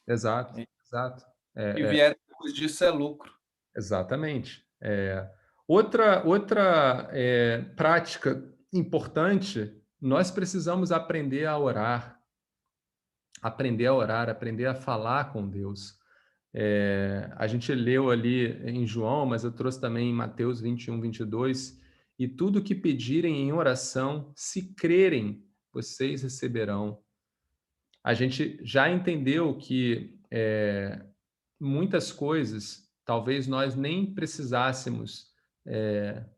Exato, exato. E vier depois disso é lucro. Exatamente. Outra prática importante, nós precisamos aprender a orar, aprender a falar com Deus. A gente leu ali em João, mas eu trouxe também em Mateus 21, 22, e tudo que pedirem em oração, se crerem, vocês receberão. A gente já entendeu que muitas coisas, talvez nós nem precisássemos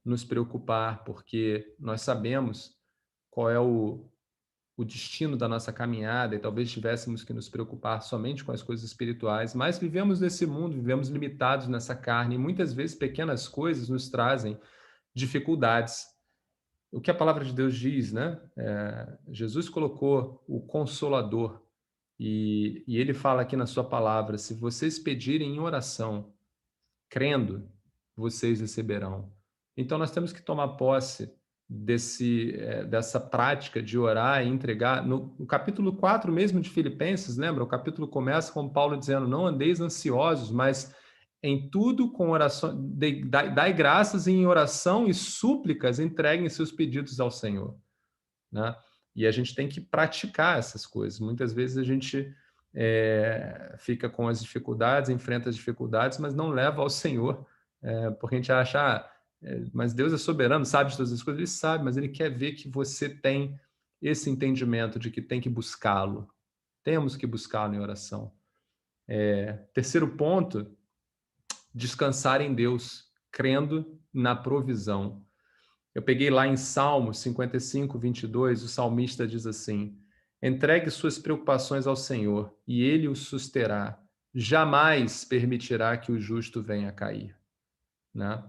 nos preocupar, porque nós sabemos qual é o destino da nossa caminhada e talvez tivéssemos que nos preocupar somente com as coisas espirituais, mas vivemos nesse mundo, vivemos limitados nessa carne e muitas vezes pequenas coisas nos trazem dificuldades. O que a palavra de Deus diz, né? Jesus colocou o Consolador e ele fala aqui na sua palavra: se vocês pedirem em oração, crendo, vocês receberão. Então nós temos que tomar posse dessa prática de orar e entregar. No capítulo 4 mesmo de Filipenses, lembra? O capítulo começa com Paulo dizendo: não andeis ansiosos, mas em tudo com oração, dai graças e em oração e súplicas entreguem seus pedidos ao Senhor, né? E a gente tem que praticar essas coisas. Muitas vezes a gente fica com as dificuldades, enfrenta as dificuldades, mas não leva ao Senhor, porque a gente acha, mas Deus é soberano, sabe de todas as coisas. Ele sabe, mas Ele quer ver que você tem esse entendimento de que tem que buscá-lo. Temos que buscá-lo em oração. Terceiro ponto, descansar em Deus, crendo na provisão. Eu peguei lá em Salmos 55, 22, o salmista diz assim: entregue suas preocupações ao Senhor e Ele o susterá. Jamais permitirá que o justo venha a cair. Né?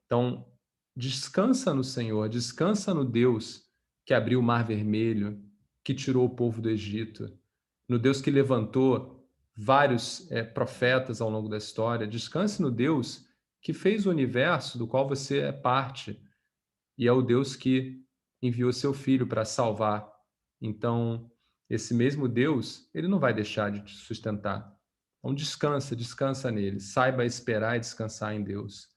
Então, descansa no Senhor, descansa no Deus que abriu o Mar Vermelho, que tirou o povo do Egito, no Deus que levantou vários profetas ao longo da história. Descanse no Deus que fez o universo do qual você é parte e é o Deus que enviou seu Filho para salvar. Então, esse mesmo Deus, ele não vai deixar de te sustentar. Então, descansa nele. Saiba esperar e descansar em Deus.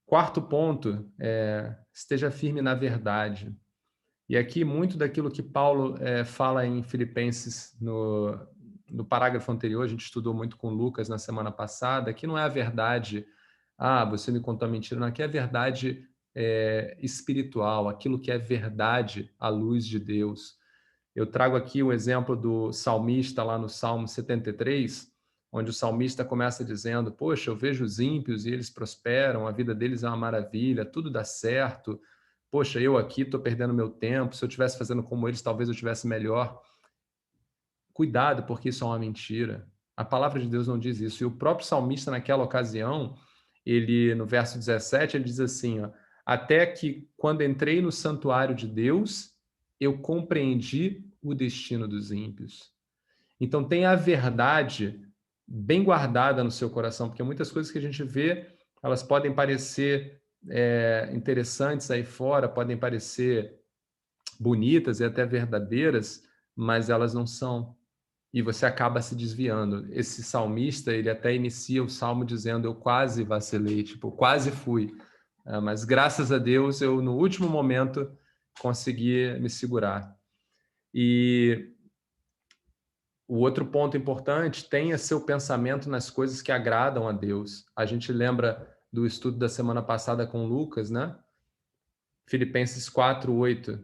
Quarto ponto, esteja firme na verdade. E aqui, muito daquilo que Paulo fala em Filipenses, no parágrafo anterior, a gente estudou muito com Lucas na semana passada, que não é a verdade, você me contou a mentira, não, aqui é a verdade espiritual, aquilo que é verdade à luz de Deus. Eu trago aqui o exemplo do salmista lá no Salmo 73, onde o salmista começa dizendo: poxa, eu vejo os ímpios e eles prosperam, a vida deles é uma maravilha, tudo dá certo. Poxa, eu aqui estou perdendo meu tempo, se eu estivesse fazendo como eles, talvez eu tivesse melhor. Cuidado, porque isso é uma mentira. A palavra de Deus não diz isso. E o próprio salmista, naquela ocasião, ele, no verso 17, ele diz assim, ó: até que, quando entrei no santuário de Deus, eu compreendi o destino dos ímpios. Então, tenha a verdade bem guardada no seu coração, porque muitas coisas que a gente vê, elas podem parecer interessantes aí fora, podem parecer bonitas e até verdadeiras, mas elas não são. E você acaba se desviando. Esse salmista, ele até inicia o salmo dizendo: eu quase vacilei, tipo, quase fui. Mas graças a Deus, eu no último momento consegui me segurar. E o outro ponto importante, tenha seu pensamento nas coisas que agradam a Deus. A gente lembra do estudo da semana passada com Lucas, né? Filipenses 4:8.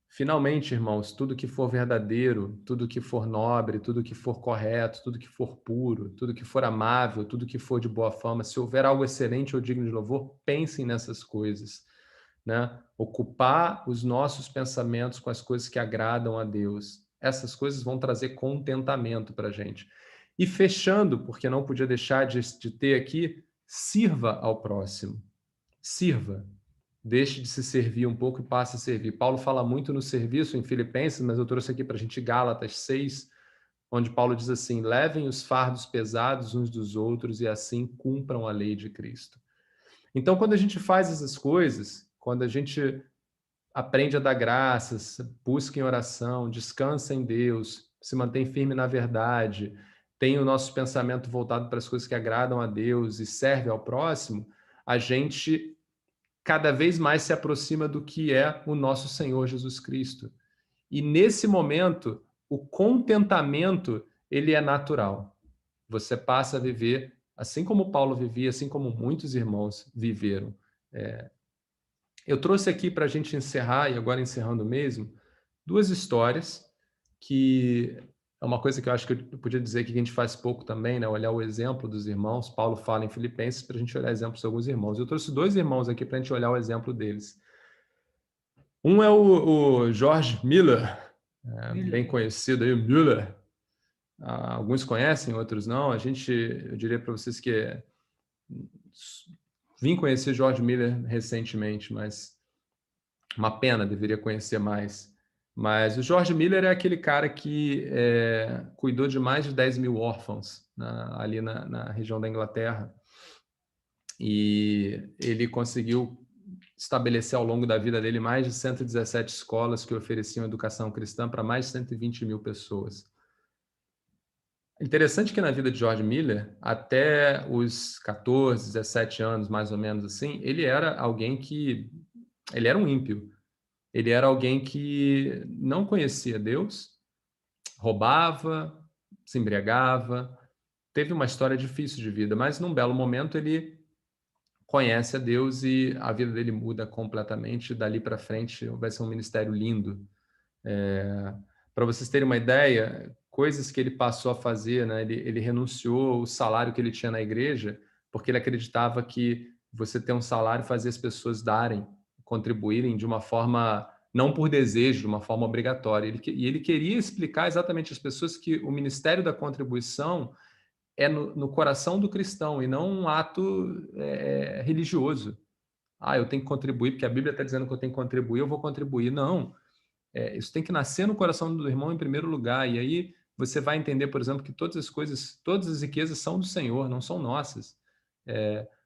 Finalmente, irmãos, tudo que for verdadeiro, tudo que for nobre, tudo que for correto, tudo que for puro, tudo que for amável, tudo que for de boa fama, se houver algo excelente ou digno de louvor, pensem nessas coisas, né? Ocupar os nossos pensamentos com as coisas que agradam a Deus. Essas coisas vão trazer contentamento para a gente. E fechando, porque não podia deixar de ter aqui, sirva ao próximo. Sirva. Deixe de se servir um pouco e passe a servir. Paulo fala muito no serviço em Filipenses, mas eu trouxe aqui para a gente Gálatas 6, onde Paulo diz assim: levem os fardos pesados uns dos outros e assim cumpram a lei de Cristo. Então, quando a gente faz essas coisas, quando a gente aprende a dar graças, busca em oração, descansa em Deus, se mantém firme na verdade, tem o nosso pensamento voltado para as coisas que agradam a Deus e serve ao próximo, a gente cada vez mais se aproxima do que é o nosso Senhor Jesus Cristo. E nesse momento, o contentamento, ele é natural. Você passa a viver assim como Paulo vivia, assim como muitos irmãos viveram. Eu trouxe aqui para a gente encerrar, e agora encerrando mesmo, duas histórias que é uma coisa que eu acho que eu podia dizer que a gente faz pouco também, né? Olhar o exemplo dos irmãos. Paulo fala em Filipenses para a gente olhar exemplos de alguns irmãos. Eu trouxe dois irmãos aqui para a gente olhar o exemplo deles. Um é o George Miller, bem conhecido aí, o Müller. Alguns conhecem, outros não. Eu diria para vocês que vim conhecer George Miller recentemente, mas uma pena, deveria conhecer mais. Mas o George Miller é aquele cara que cuidou de mais de 10 mil órfãos ali na região da Inglaterra. E ele conseguiu estabelecer ao longo da vida dele mais de 117 escolas que ofereciam educação cristã para mais de 120 mil pessoas. Interessante que na vida de George Miller, até os 14, 17 anos, mais ou menos assim, ele era um ímpio. Ele era alguém que não conhecia Deus, roubava, se embriagava, teve uma história difícil de vida, mas num belo momento ele conhece a Deus e a vida dele muda completamente. Dali para frente vai ser um ministério lindo. Para vocês terem uma ideia, coisas que ele passou a fazer, né? Ele renunciou o salário que ele tinha na igreja, porque ele acreditava que você ter um salário fazia as pessoas darem, contribuírem de uma forma, não por desejo, de uma forma obrigatória. E ele queria explicar exatamente às pessoas que o ministério da contribuição é no coração do cristão e não um ato religioso. Eu tenho que contribuir porque a Bíblia está dizendo que eu tenho que contribuir, eu vou contribuir. Não. Isso tem que nascer no coração do irmão em primeiro lugar. E aí você vai entender, por exemplo, que todas as coisas, todas as riquezas são do Senhor, não são nossas.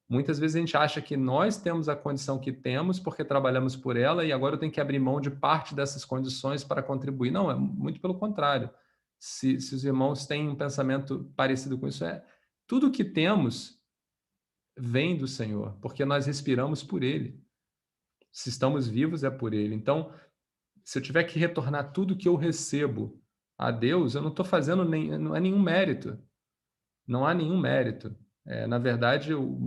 Muitas vezes a gente acha que nós temos a condição que temos porque trabalhamos por ela e agora eu tenho que abrir mão de parte dessas condições para contribuir. Não, é muito pelo contrário. Se os irmãos têm um pensamento parecido com isso, tudo que temos vem do Senhor, porque nós respiramos por Ele. Se estamos vivos, é por Ele. Então, se eu tiver que retornar tudo que eu recebo a Deus, eu não estou fazendo não é nenhum mérito. Não há nenhum mérito. Na verdade, eu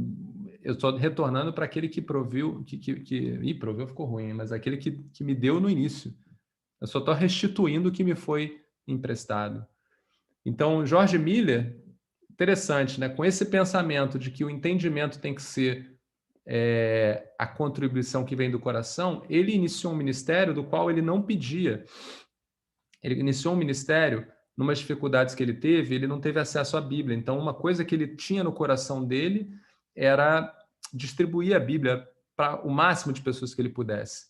estou retornando para aquele que proviu, proveu ficou ruim, mas aquele que me deu no início. Eu só estou restituindo o que me foi emprestado. Então, George Miller, interessante, né? Com esse pensamento de que o entendimento tem que ser a contribuição que vem do coração, ele iniciou um ministério do qual ele não pedia. Ele iniciou um ministério numas dificuldades que ele teve, ele não teve acesso à Bíblia. Então, uma coisa que ele tinha no coração dele era distribuir a Bíblia para o máximo de pessoas que ele pudesse.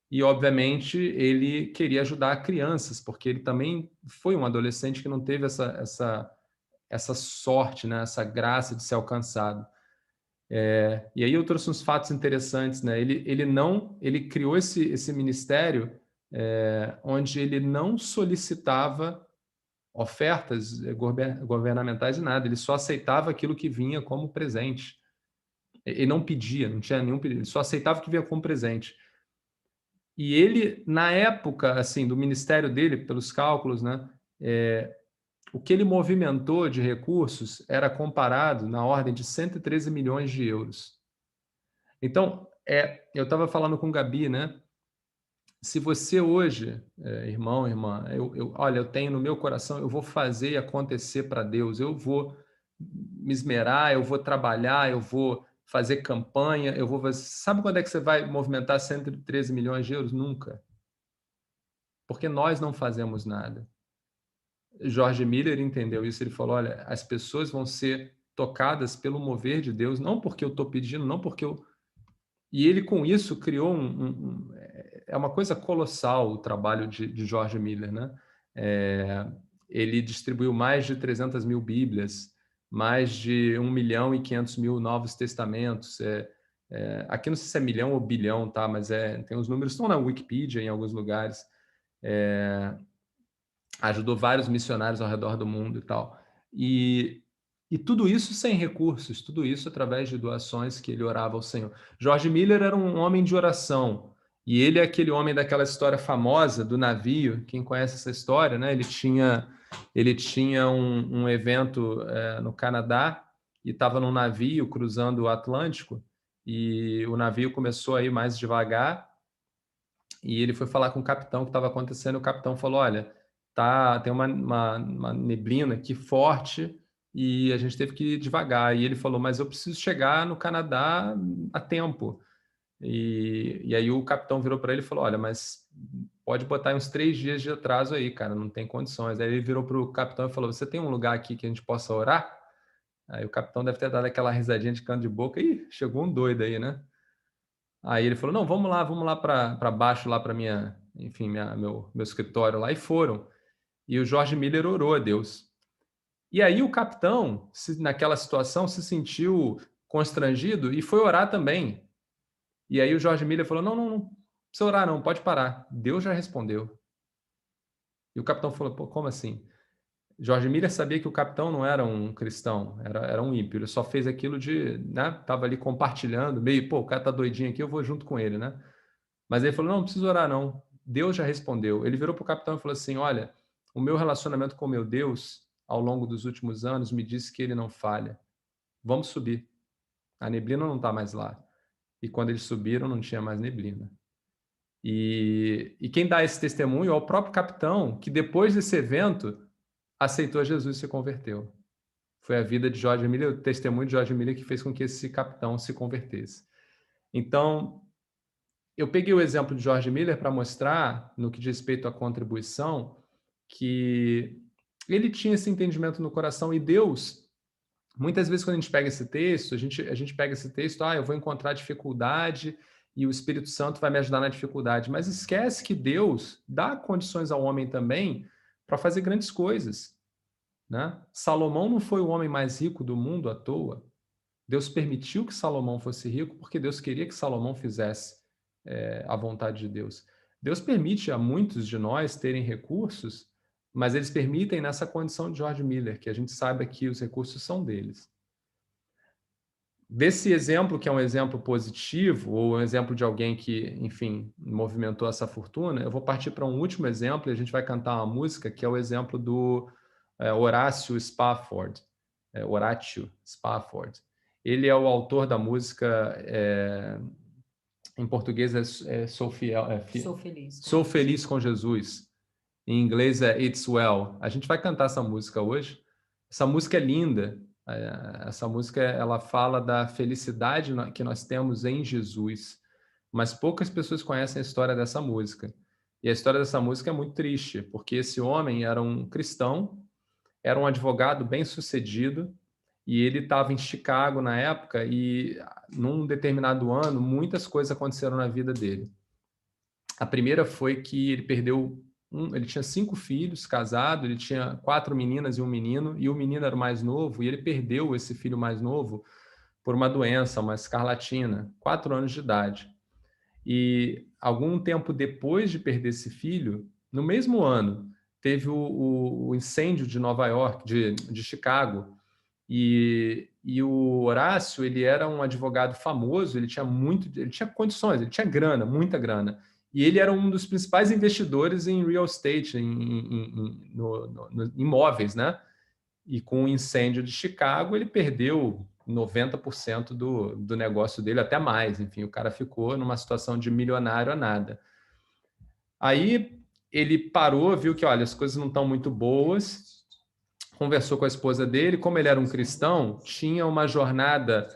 E, obviamente, ele queria ajudar crianças, porque ele também foi um adolescente que não teve essa sorte, né? Essa graça de ser alcançado. E aí eu trouxe uns fatos interessantes, né? Ele criou esse ministério onde ele não solicitava ofertas governamentais e nada, ele só aceitava aquilo que vinha como presente. Ele não pedia, não tinha nenhum pedido, ele só aceitava o que vinha como presente. E ele, na época, assim, do ministério dele, pelos cálculos, né? O que ele movimentou de recursos era comparado na ordem de 113 milhões de euros. Então, eu estava falando com o Gabi, né? Se você hoje, irmão, irmã, olha, eu tenho no meu coração, eu vou fazer acontecer para Deus, eu vou me esmerar, eu vou trabalhar, eu vou fazer campanha, eu vou fazer... Sabe quando é que você vai movimentar 113 milhões de euros? Nunca. Porque nós não fazemos nada. George Miller entendeu isso, ele falou, olha, as pessoas vão ser tocadas pelo mover de Deus, não porque eu estou pedindo, não porque eu... E ele, com isso, criou é uma coisa colossal o trabalho de George Miller, né? Ele distribuiu mais de 300 mil Bíblias, mais de 1.500.000 Novos Testamentos, aqui não sei se é milhão ou bilhão, tá? Mas tem os números, estão na Wikipedia em alguns lugares. Ajudou vários missionários ao redor do mundo e tal. E tudo isso sem recursos, tudo isso através de doações que ele orava ao Senhor. George Miller era um homem de oração, e ele é aquele homem daquela história famosa do navio. Quem conhece essa história, né? Ele tinha um evento no Canadá e estava num navio cruzando o Atlântico, e o navio começou a ir mais devagar, e ele foi falar com o capitão o que estava acontecendo, e o capitão falou, olha, tem uma neblina aqui forte e a gente teve que ir devagar. E ele falou, mas eu preciso chegar no Canadá a tempo. E aí o capitão virou para ele e falou, olha, mas pode botar uns 3 dias de atraso aí, cara, não tem condições. Aí ele virou para o capitão e falou, você tem um lugar aqui que a gente possa orar? Aí o capitão deve ter dado aquela risadinha de canto de boca. Ih, chegou um doido aí, né? Aí ele falou, não, vamos lá para baixo, lá para meu escritório lá. E foram. E o George Miller orou a Deus. E aí o capitão, naquela situação, se sentiu constrangido e foi orar também. E aí o George Miller falou, não precisa orar não, pode parar. Deus já respondeu. E o capitão falou, pô, como assim? George Miller sabia que o capitão não era um cristão, era um ímpio. Ele só fez aquilo né? Tava ali compartilhando, meio, pô, o cara tá doidinho aqui, eu vou junto com ele, né? Mas ele falou, não precisa orar não. Deus já respondeu. Ele virou para o capitão e falou assim, olha, o meu relacionamento com o meu Deus, ao longo dos últimos anos, me disse que ele não falha. Vamos subir. A neblina não está mais lá. E quando eles subiram, não tinha mais neblina. E quem dá esse testemunho é o próprio capitão, que depois desse evento aceitou Jesus e se converteu. Foi a vida de George Miller, o testemunho de George Miller, que fez com que esse capitão se convertesse. Então, eu peguei o exemplo de George Miller para mostrar, no que diz respeito à contribuição, que ele tinha esse entendimento no coração, e Deus, muitas vezes quando a gente pega esse texto, a gente pega esse texto, eu vou encontrar dificuldade e o Espírito Santo vai me ajudar na dificuldade, mas esquece que Deus dá condições ao homem também para fazer grandes coisas, né? Salomão não foi o homem mais rico do mundo à toa. Deus permitiu que Salomão fosse rico porque Deus queria que Salomão fizesse a vontade de Deus. Deus permite a muitos de nós terem recursos, mas eles permitem nessa condição de George Miller, que a gente saiba que os recursos são deles. Desse exemplo, que é um exemplo positivo, ou um exemplo de alguém que, enfim, movimentou essa fortuna, eu vou partir para um último exemplo, e a gente vai cantar uma música, que é o exemplo do Horácio Spafford. Horatio Spafford. Ele é o autor da música... em português Sou Feliz. Sou Feliz com Jesus. Em inglês é It's Well. A gente vai cantar essa música hoje. Essa música é linda. Essa música ela fala da felicidade que nós temos em Jesus. Mas poucas pessoas conhecem a história dessa música. E a história dessa música é muito triste, porque esse homem era um cristão, era um advogado bem-sucedido, e ele estava em Chicago na época, e num determinado ano, muitas coisas aconteceram na vida dele. A primeira foi que ele perdeu ele tinha 5 filhos, casado, ele tinha 4 meninas e um menino, e o menino era o mais novo, e ele perdeu esse filho mais novo por uma doença, uma escarlatina, 4 anos de idade. E algum tempo depois de perder esse filho, no mesmo ano, teve o incêndio de Nova York, de Chicago, e o Horácio, ele era um advogado famoso, ele tinha condições, ele tinha grana, muita grana. E ele era um dos principais investidores em real estate, no imóveis, né? E com o incêndio de Chicago, ele perdeu 90% do negócio dele, até mais. Enfim, o cara ficou numa situação de milionário a nada. Aí ele parou, viu que, olha, as coisas não estão muito boas, conversou com a esposa dele, como ele era um cristão, tinha uma jornada,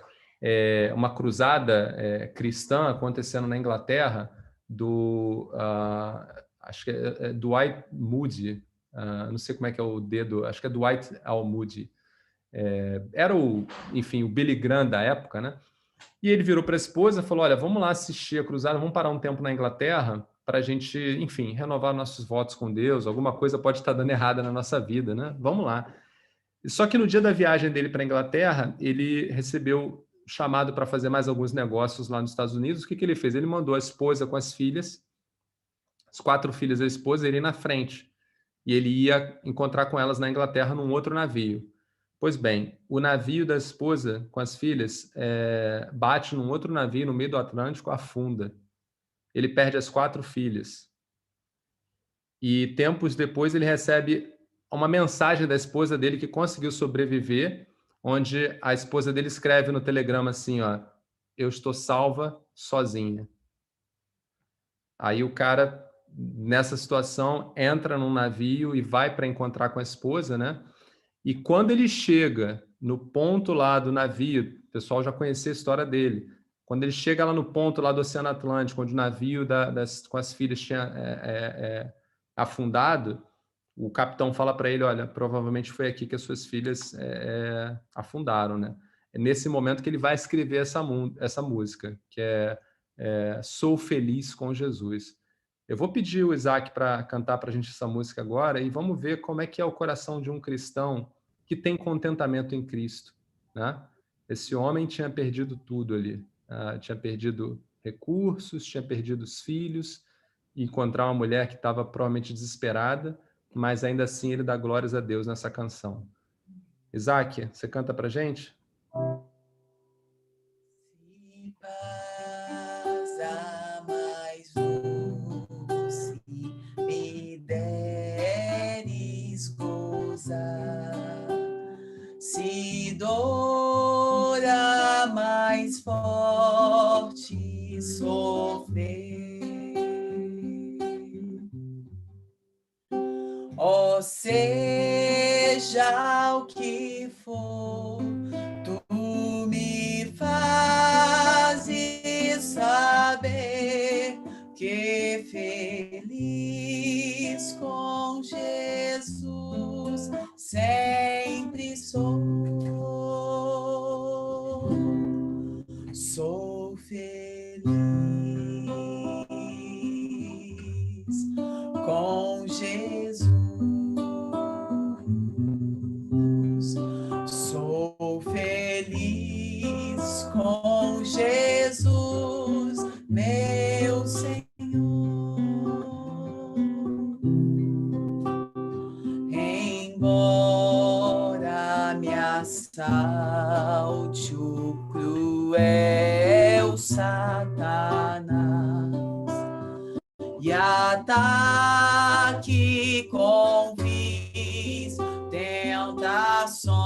uma cruzada cristã acontecendo na Inglaterra, acho que é Dwight Moody, não sei como é que é o dedo, acho que é Dwight L. Moody, era o Billy Graham da época, né? E ele virou para a esposa e falou, olha, vamos lá assistir a cruzada, vamos parar um tempo na Inglaterra para a gente, enfim, renovar nossos votos com Deus, alguma coisa pode estar dando errada na nossa vida, né? Vamos lá. Só que no dia da viagem dele para a Inglaterra, ele recebeu chamado para fazer mais alguns negócios lá nos Estados Unidos. O que ele fez? Ele mandou a esposa com as filhas, as 4 filhas da esposa, ele ir na frente. E ele ia encontrar com elas na Inglaterra num outro navio. Pois bem, o navio da esposa com as filhas bate num outro navio no meio do Atlântico, afunda. Ele perde as 4 filhas. E tempos depois ele recebe uma mensagem da esposa dele que conseguiu sobreviver, onde a esposa dele escreve no telegrama assim, ó, eu estou salva sozinha. Aí o cara, nessa situação, entra num navio e vai para encontrar com a esposa, né? E quando ele chega no ponto lá do navio, o pessoal já conhecia a história dele, quando ele chega lá no ponto lá do Oceano Atlântico, onde o navio com as filhas tinha afundado, o capitão fala para ele, olha, provavelmente foi aqui que as suas filhas afundaram, né? É nesse momento que ele vai escrever essa música, que é Sou Feliz com Jesus. Eu vou pedir o Isaac para cantar para a gente essa música agora e vamos ver como é que é o coração de um cristão que tem contentamento em Cristo, né? Esse homem tinha perdido tudo ali, tinha perdido recursos, tinha perdido os filhos, e encontrar uma mulher que estava provavelmente desesperada, mas ainda assim ele dá glórias a Deus nessa canção. Isaac, você canta para a gente? Se paz a mais doce me deres gozar, se dor a mais forte sofrer, ó seja o que for, tu me fazes saber que feliz com Jesus sempre sou. Sou feliz com Jesus. Sou feliz com Jesus, meu Senhor. Embora me assalte o cruel Satanás e ataque com vis tentações,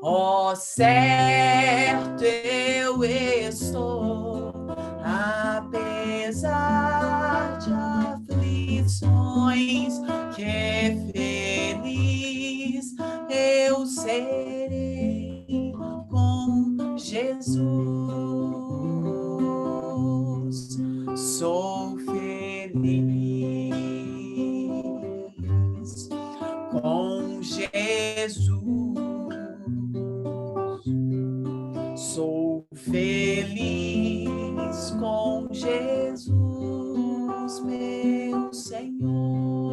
ó certo eu estou, apesar de aflições, que feliz eu serei com Jesus. Sou feliz com Jesus. Sou feliz com Jesus, meu Senhor.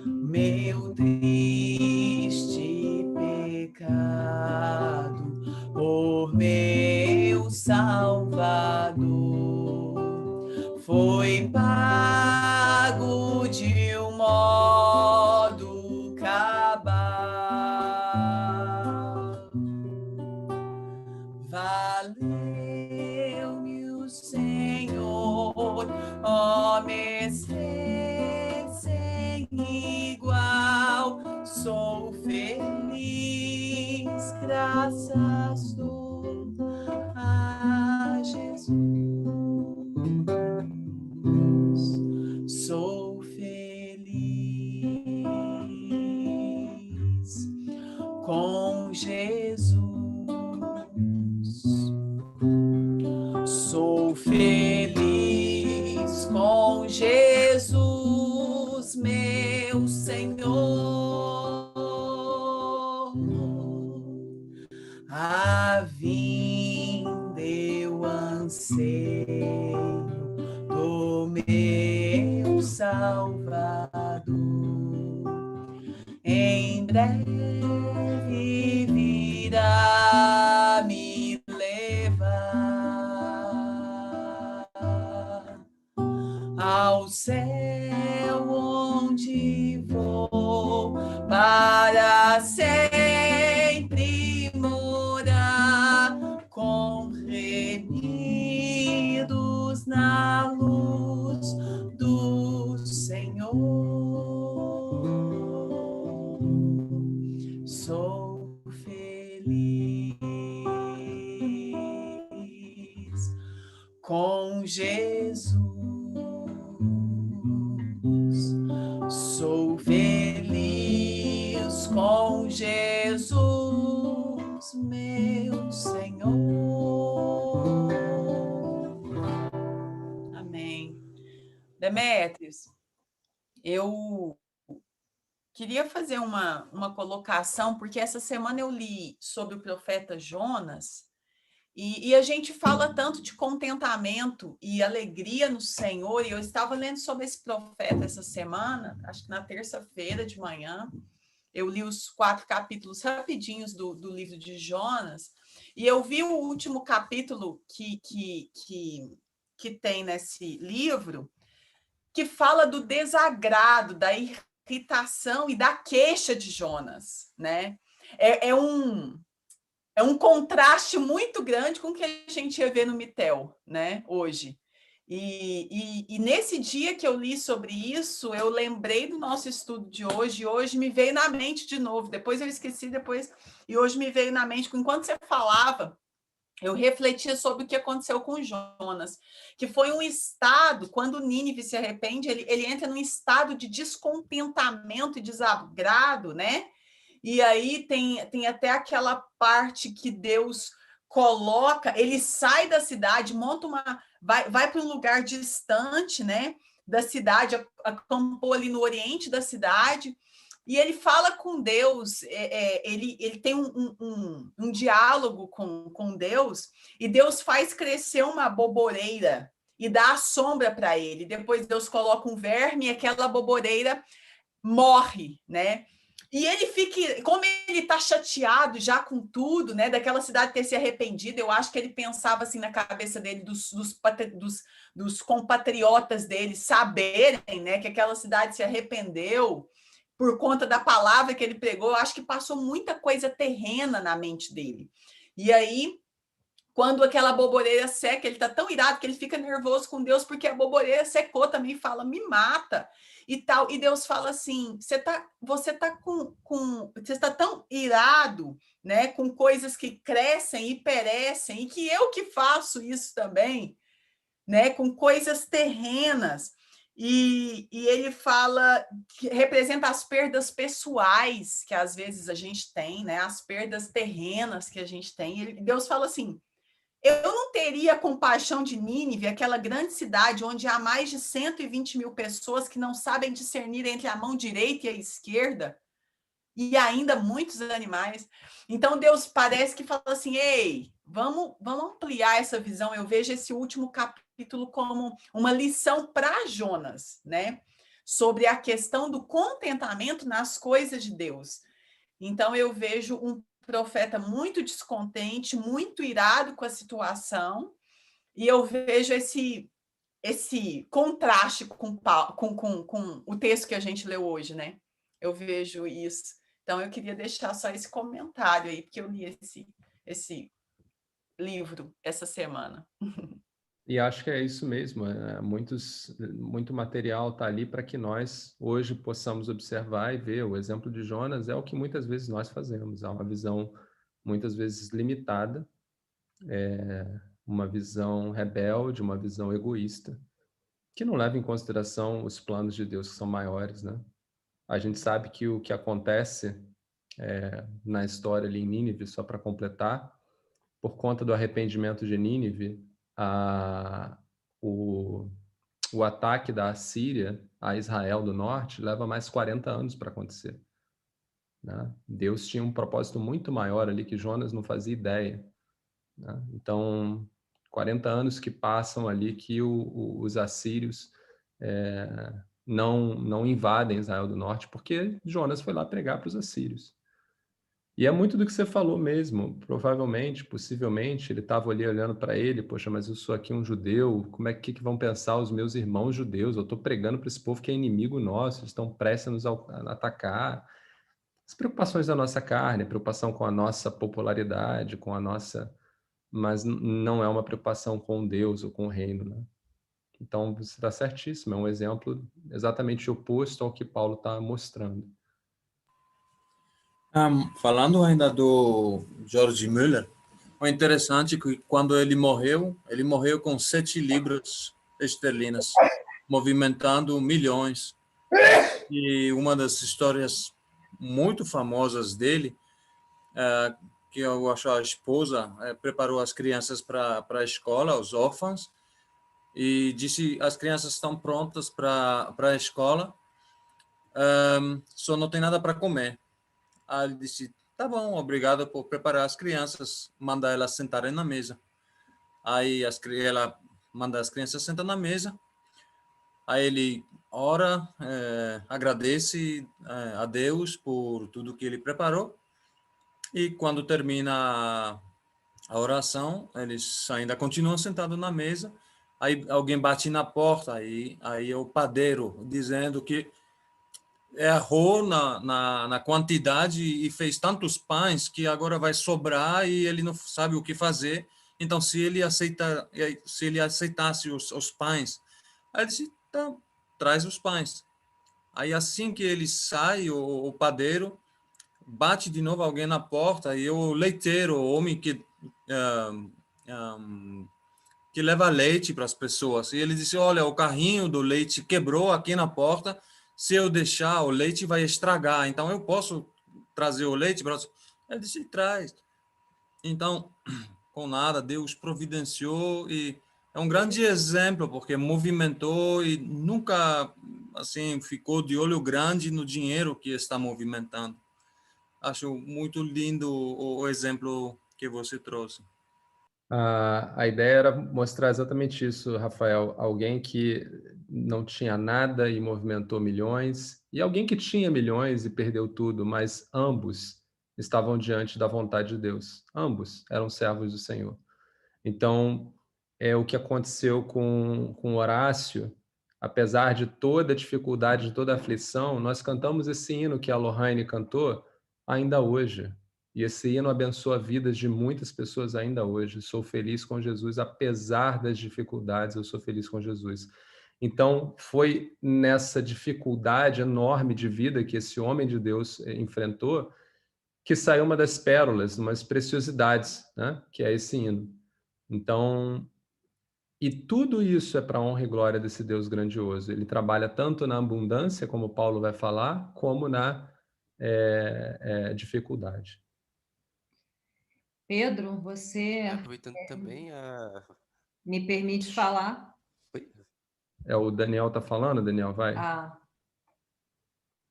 Meu triste pecado por meu Salvador foi pago de um modo cabal. Valeu-me o Senhor, ó mercê sem igual. Sou feliz, graças dou a Jesus. Sou feliz com Jesus. Sou feliz com Jesus, meu Senhor. A vinda eu anseio do meu Salvador. breve virá me levar ao céu onde vou para sempre morar com remidos na luz do Senhor. Sou feliz com Jesus. Sou feliz com Jesus, meu Senhor. Amém. Demétrios, eu queria fazer uma colocação, porque essa semana eu li sobre o profeta Jonas, e a gente fala tanto de contentamento e alegria no Senhor, e eu estava lendo sobre esse profeta essa semana, acho que na terça-feira de manhã, eu li os 4 capítulos rapidinhos do livro de Jonas, e eu vi o último capítulo que tem nesse livro, que fala do desagrado, da irritação e da queixa de Jonas, né? É um contraste muito grande com o que a gente ia ver no Mitel, né, hoje. E nesse dia que eu li sobre isso, eu lembrei do nosso estudo de hoje, e hoje me veio na mente de novo, depois eu esqueci, e hoje me veio na mente, enquanto você falava, eu refletia sobre o que aconteceu com Jonas, que foi um estado, quando Nínive se arrepende, ele entra num estado de descontentamento e desagrado, né? E aí tem até aquela parte que Deus coloca, ele sai da cidade, vai para um lugar distante, né, da cidade, acampou ali no oriente da cidade, e ele fala com Deus, ele tem um diálogo com Deus, e Deus faz crescer uma boboreira e dá a sombra para ele. Depois Deus coloca um verme e aquela boboreira morre, né? E ele fica, como ele está chateado já com tudo, né, daquela cidade ter se arrependido, eu acho que ele pensava assim na cabeça dele, dos compatriotas dele saberem, né, que aquela cidade se arrependeu por conta da palavra que ele pregou. Eu acho que passou muita coisa terrena na mente dele. E aí, quando aquela boboreira seca, ele está tão irado que ele fica nervoso com Deus, porque a boboreira secou também, fala, me mata, e tal. E Deus fala assim, você está tão irado, né, com coisas que crescem e perecem, e que eu que faço isso também, né, com coisas terrenas. E ele fala que representa as perdas pessoais que às vezes a gente tem, né, as perdas terrenas que a gente tem. E Deus fala assim, eu não teria compaixão de Nínive, aquela grande cidade onde há mais de 120 mil pessoas que não sabem discernir entre a mão direita e a esquerda, e ainda muitos animais. Então Deus parece que fala assim, ei, vamos ampliar essa visão. Eu vejo esse último capítulo como uma lição para Jonas, né? Sobre a questão do contentamento nas coisas de Deus. Então eu vejo um profeta muito descontente, muito irado com a situação, e eu vejo esse contraste com o texto que a gente leu hoje, né? Eu vejo isso. Então, eu queria deixar só esse comentário aí, porque eu li esse livro essa semana. E acho que é isso mesmo. Muito material está ali para que nós hoje possamos observar e ver. O exemplo de Jonas é o que muitas vezes nós fazemos. Há uma visão muitas vezes limitada, uma visão rebelde, uma visão egoísta, que não leva em consideração os planos de Deus que são maiores, né? A gente sabe que o que acontece na história ali em Nínive, só para completar, por conta do arrependimento de Nínive, o ataque da Assíria a Israel do Norte leva mais 40 anos para acontecer, né? Deus tinha um propósito muito maior ali que Jonas não fazia ideia, né? Então, 40 anos que passam ali que os assírios não invadem Israel do Norte, porque Jonas foi lá pregar para os assírios. E é muito do que você falou mesmo. Provavelmente, possivelmente, ele estava ali olhando para ele, poxa, mas eu sou aqui um judeu, como é que vão pensar os meus irmãos judeus? Eu estou pregando para esse povo que é inimigo nosso, eles estão prestes a nos atacar. As preocupações da nossa carne, preocupação com a nossa popularidade, com a nossa... Mas não é uma preocupação com Deus ou com o reino, né? Então, você está certíssimo, é um exemplo exatamente oposto ao que Paulo está mostrando. Falando ainda do George Müller, o interessante é que quando ele morreu com 7 libras esterlinas, movimentando milhões. E uma das histórias muito famosas dele, que eu acho a esposa preparou as crianças para a escola, os órfãos, e disse: as crianças estão prontas para a escola, só não tem nada para comer. Aí ele disse: tá bom, obrigado por preparar as crianças, mandar elas sentarem na mesa. Aí ela manda as crianças sentar na mesa, aí ele ora, agradece a Deus por tudo que ele preparou, e quando termina a oração, eles ainda continuam sentados na mesa, aí alguém bate na porta, aí é o padeiro dizendo que errou na quantidade e fez tantos pães que agora vai sobrar e ele não sabe o que fazer. Então, se ele aceitasse os pães, aí ele disse: então, traz os pães. Aí, assim que ele sai, o padeiro bate de novo alguém na porta e o leiteiro, o homem que leva leite para as pessoas. E ele disse: olha, o carrinho do leite quebrou aqui na porta. Se eu deixar, o leite vai estragar. Então, eu posso trazer o leite para você? Ele disse: traz. Então, com nada, Deus providenciou, e é um grande exemplo, porque movimentou e nunca assim ficou de olho grande no dinheiro que está movimentando. Acho muito lindo o exemplo que você trouxe. A ideia era mostrar exatamente isso, Rafael. Alguém que não tinha nada e movimentou milhões, e alguém que tinha milhões e perdeu tudo, mas ambos estavam diante da vontade de Deus. Ambos eram servos do Senhor. Então, é o que aconteceu com Horácio. Apesar de toda a dificuldade, de toda a aflição, nós cantamos esse hino que a Lohane cantou ainda hoje. E esse hino abençoa a vida de muitas pessoas ainda hoje. Sou feliz com Jesus, apesar das dificuldades, eu sou feliz com Jesus. Então, foi nessa dificuldade enorme de vida que esse homem de Deus enfrentou que saiu uma das pérolas, umas preciosidades, né? Que é esse hino. Então, e tudo isso é para a honra e glória desse Deus grandioso. Ele trabalha tanto na abundância, como Paulo vai falar, como na dificuldade. Pedro, você Aproveitando também me permite falar? O Daniel está falando, Daniel, vai.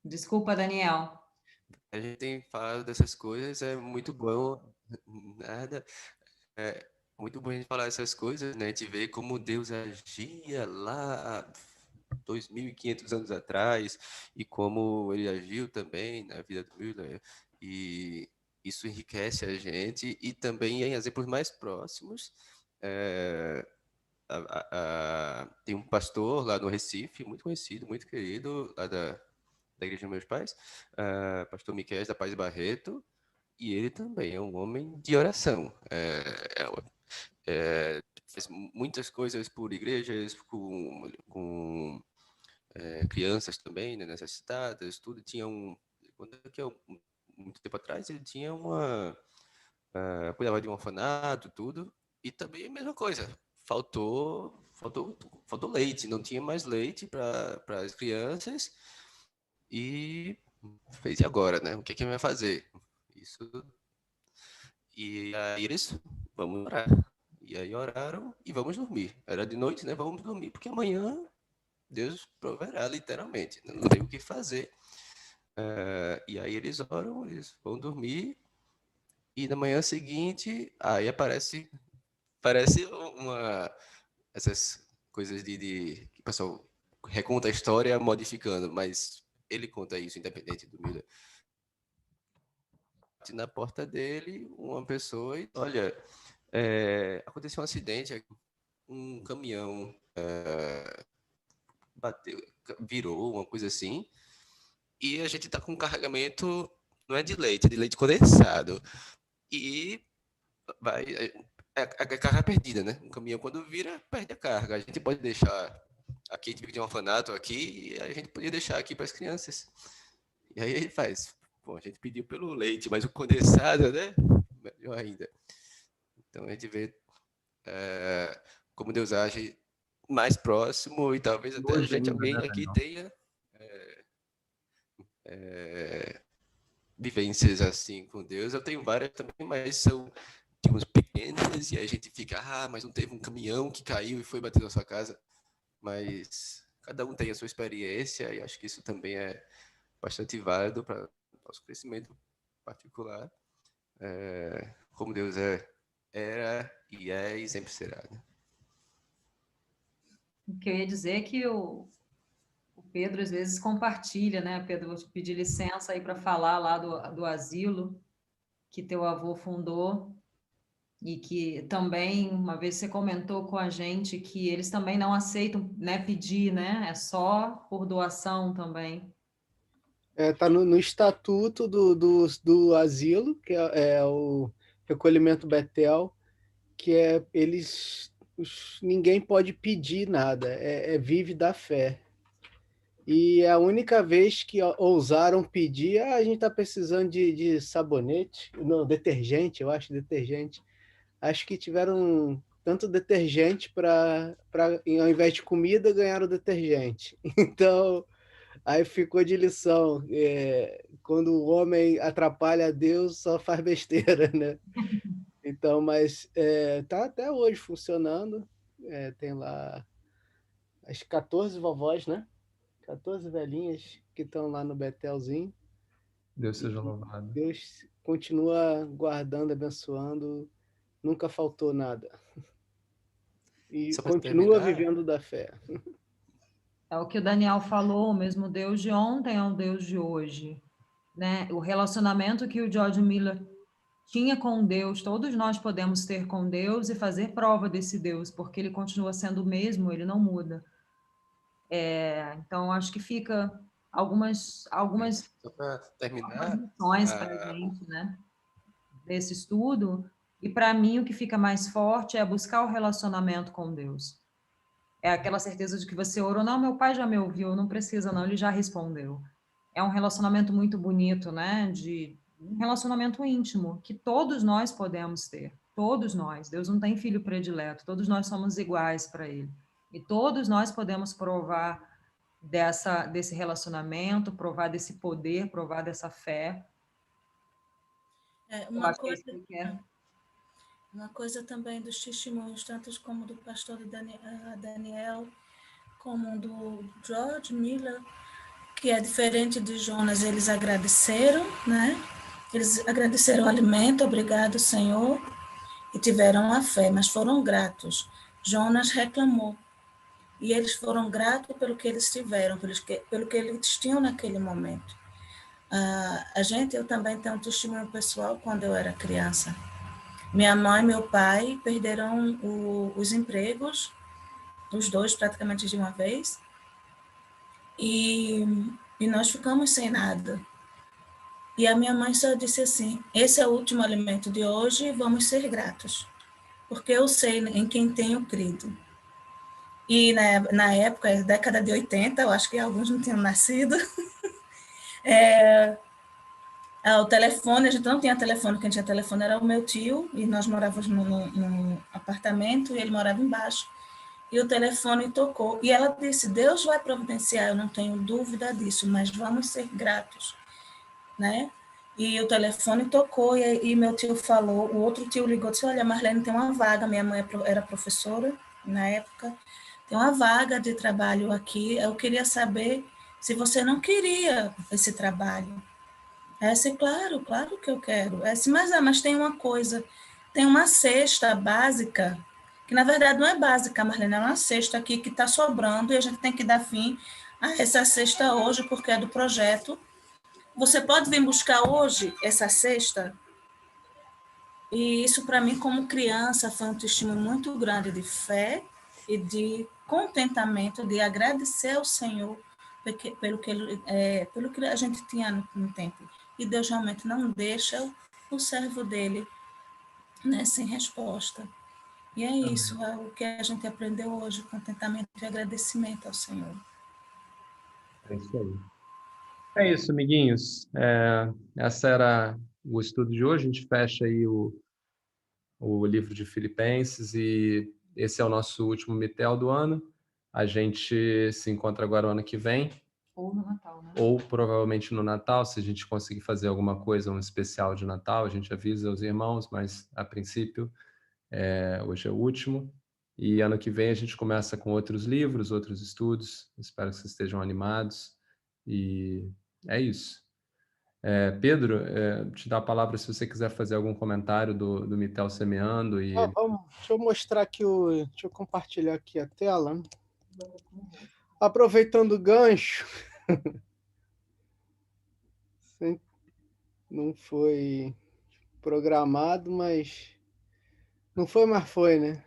Desculpa, Daniel. A gente tem falado dessas coisas, é muito bom, nada, muito bom a gente falar essas coisas, né? A gente vê como Deus agia lá há 2.500 anos atrás e como ele agiu também na vida do Müller, e isso enriquece a gente, e também em exemplos mais próximos, tem um pastor lá no Recife, muito conhecido, muito querido, lá da igreja dos meus pais, pastor Miquel da Paz Barreto, e ele também é um homem de oração. Fez muitas coisas por igrejas, com crianças também, né, necessitadas, tudo. Muito tempo atrás, ele tinha cuidava de um orfanato, tudo, e também a mesma coisa. Faltou leite, não tinha mais leite para as crianças, e fez: e agora, né? O que vai fazer? Isso. E aí eles: vamos orar. E aí oraram e vamos dormir. Era de noite, né? Vamos dormir, porque amanhã Deus proverá, literalmente. Não tem o que fazer. E aí eles oram, eles vão dormir, e na manhã seguinte, aí parece essas coisas que o pessoal reconta a história modificando, mas ele conta isso, independente do Miller. Na porta dele, uma pessoa e, olha, aconteceu um acidente, um caminhão bateu, virou, uma coisa assim, e a gente está com um carregamento, não é de leite condensado, e vai, a carga é perdida, né? Um caminhão, quando vira, perde a carga. A gente pode deixar aqui, tem um orfanato aqui, e a gente podia deixar aqui para as crianças. E aí ele faz, bom, a gente pediu pelo leite, mas o condensado, né? Melhor ainda. Então a gente vê como Deus age mais próximo e talvez até Hoje a gente, ainda, alguém né, aqui Daniel? tenha vivências assim com Deus. Eu tenho várias também, mas são, digamos, pequenas, e aí a gente fica, mas não teve um caminhão que caiu e foi bater na sua casa. Mas cada um tem a sua experiência, e acho que isso também é bastante válido para o nosso crescimento particular. Como Deus era e é e sempre será, né? O que eu ia dizer é que o Pedro às vezes compartilha, né? Pedro, vou te pedir licença aí para falar lá do asilo que teu avô fundou, e que também, uma vez você comentou com a gente que eles também não aceitam, né, pedir, né? É só por doação também. Tá no estatuto do asilo, que é o recolhimento Betel, que ninguém pode pedir nada, vive da fé. E a única vez que ousaram pedir, a gente está precisando de sabonete, não, detergente, eu acho, detergente. Acho que tiveram tanto detergente para, ao invés de comida, ganharam detergente. Então, aí ficou de lição. Quando o homem atrapalha a Deus, só faz besteira, né? Então, mas tá até hoje funcionando. Tem lá as 14 vovós, né? 14 velhinhas que estão lá no Betelzinho. Deus seja louvado. Deus continua guardando, abençoando, nunca faltou nada. E Só para continua terminar, vivendo da fé. É o que o Daniel falou, o mesmo Deus de ontem é o Deus de hoje, né? O relacionamento que o George Miller tinha com Deus, todos nós podemos ter com Deus e fazer prova desse Deus, porque ele continua sendo o mesmo, ele não muda. Então, acho que fica algumas só para terminar, lições para a gente, né? Desse estudo. E para mim, o que fica mais forte é buscar o relacionamento com Deus. É aquela certeza de que você orou, não, meu pai já me ouviu, não precisa não, ele já respondeu. É um relacionamento muito bonito, né? De um relacionamento íntimo, que todos nós podemos ter. Todos nós. Deus não tem filho predileto, todos nós somos iguais para ele. E todos nós podemos provar desse relacionamento, provar desse poder, provar dessa fé. Eu Uma acho que é isso que ele quer. Uma coisa também dos testemunhos, tanto como do pastor Daniel, como do George Miller, que é diferente de Jonas, eles agradeceram, né? Eles agradeceram o alimento, obrigado, Senhor, e tiveram a fé, mas foram gratos. Jonas reclamou, e eles foram gratos pelo que eles tiveram, pelo que eles tinham naquele momento. Eu também tenho um testemunho pessoal quando eu era criança. Minha mãe e meu pai perderam os empregos, os dois praticamente de uma vez, e nós ficamos sem nada. E a minha mãe só disse assim, esse é o último alimento de hoje, vamos ser gratos, porque eu sei em quem tenho crido. E na época, década de 80, eu acho que alguns não tinham nascido, o telefone, a gente não tinha telefone, quem tinha telefone era o meu tio, e nós morávamos num apartamento, e ele morava embaixo, e o telefone tocou, e ela disse, Deus vai providenciar, eu não tenho dúvida disso, mas vamos ser gratos, né? E o telefone tocou, e meu tio falou, o outro tio ligou e disse, olha, Marlene, tem uma vaga, minha mãe era professora na época, tem uma vaga de trabalho aqui, eu queria saber se você não queria esse trabalho. Eu disse, claro que eu quero. Eu disse, mas tem uma coisa, tem uma cesta básica que na verdade não é básica, Marlene, é uma cesta aqui que está sobrando e a gente tem que dar fim a essa cesta hoje, porque é do projeto. Você pode vir buscar hoje essa cesta? E isso, para mim, como criança, foi um testemunho muito grande de fé e de contentamento, de agradecer ao Senhor pelo que a gente tinha no tempo. E Deus realmente não deixa o servo dele, né, sem resposta. E é isso, é o que a gente aprendeu hoje, contentamento e agradecimento ao Senhor. É isso aí. É isso, amiguinhos. Essa era o estudo de hoje. A gente fecha aí o livro de Filipenses e esse é o nosso último Mitel do ano. A gente se encontra agora o ano que vem. Ou no Natal, né? Ou provavelmente no Natal, se a gente conseguir fazer alguma coisa, um especial de Natal, a gente avisa os irmãos, mas a princípio, hoje é o último. E ano que vem a gente começa com outros livros, outros estudos. Espero que vocês estejam animados. E é isso. Pedro, te dá a palavra se você quiser fazer algum comentário do Mitel Semeando. Deixa eu mostrar aqui, deixa eu compartilhar aqui a tela. Aproveitando o gancho. Não foi programado, mas não foi, mas foi, né?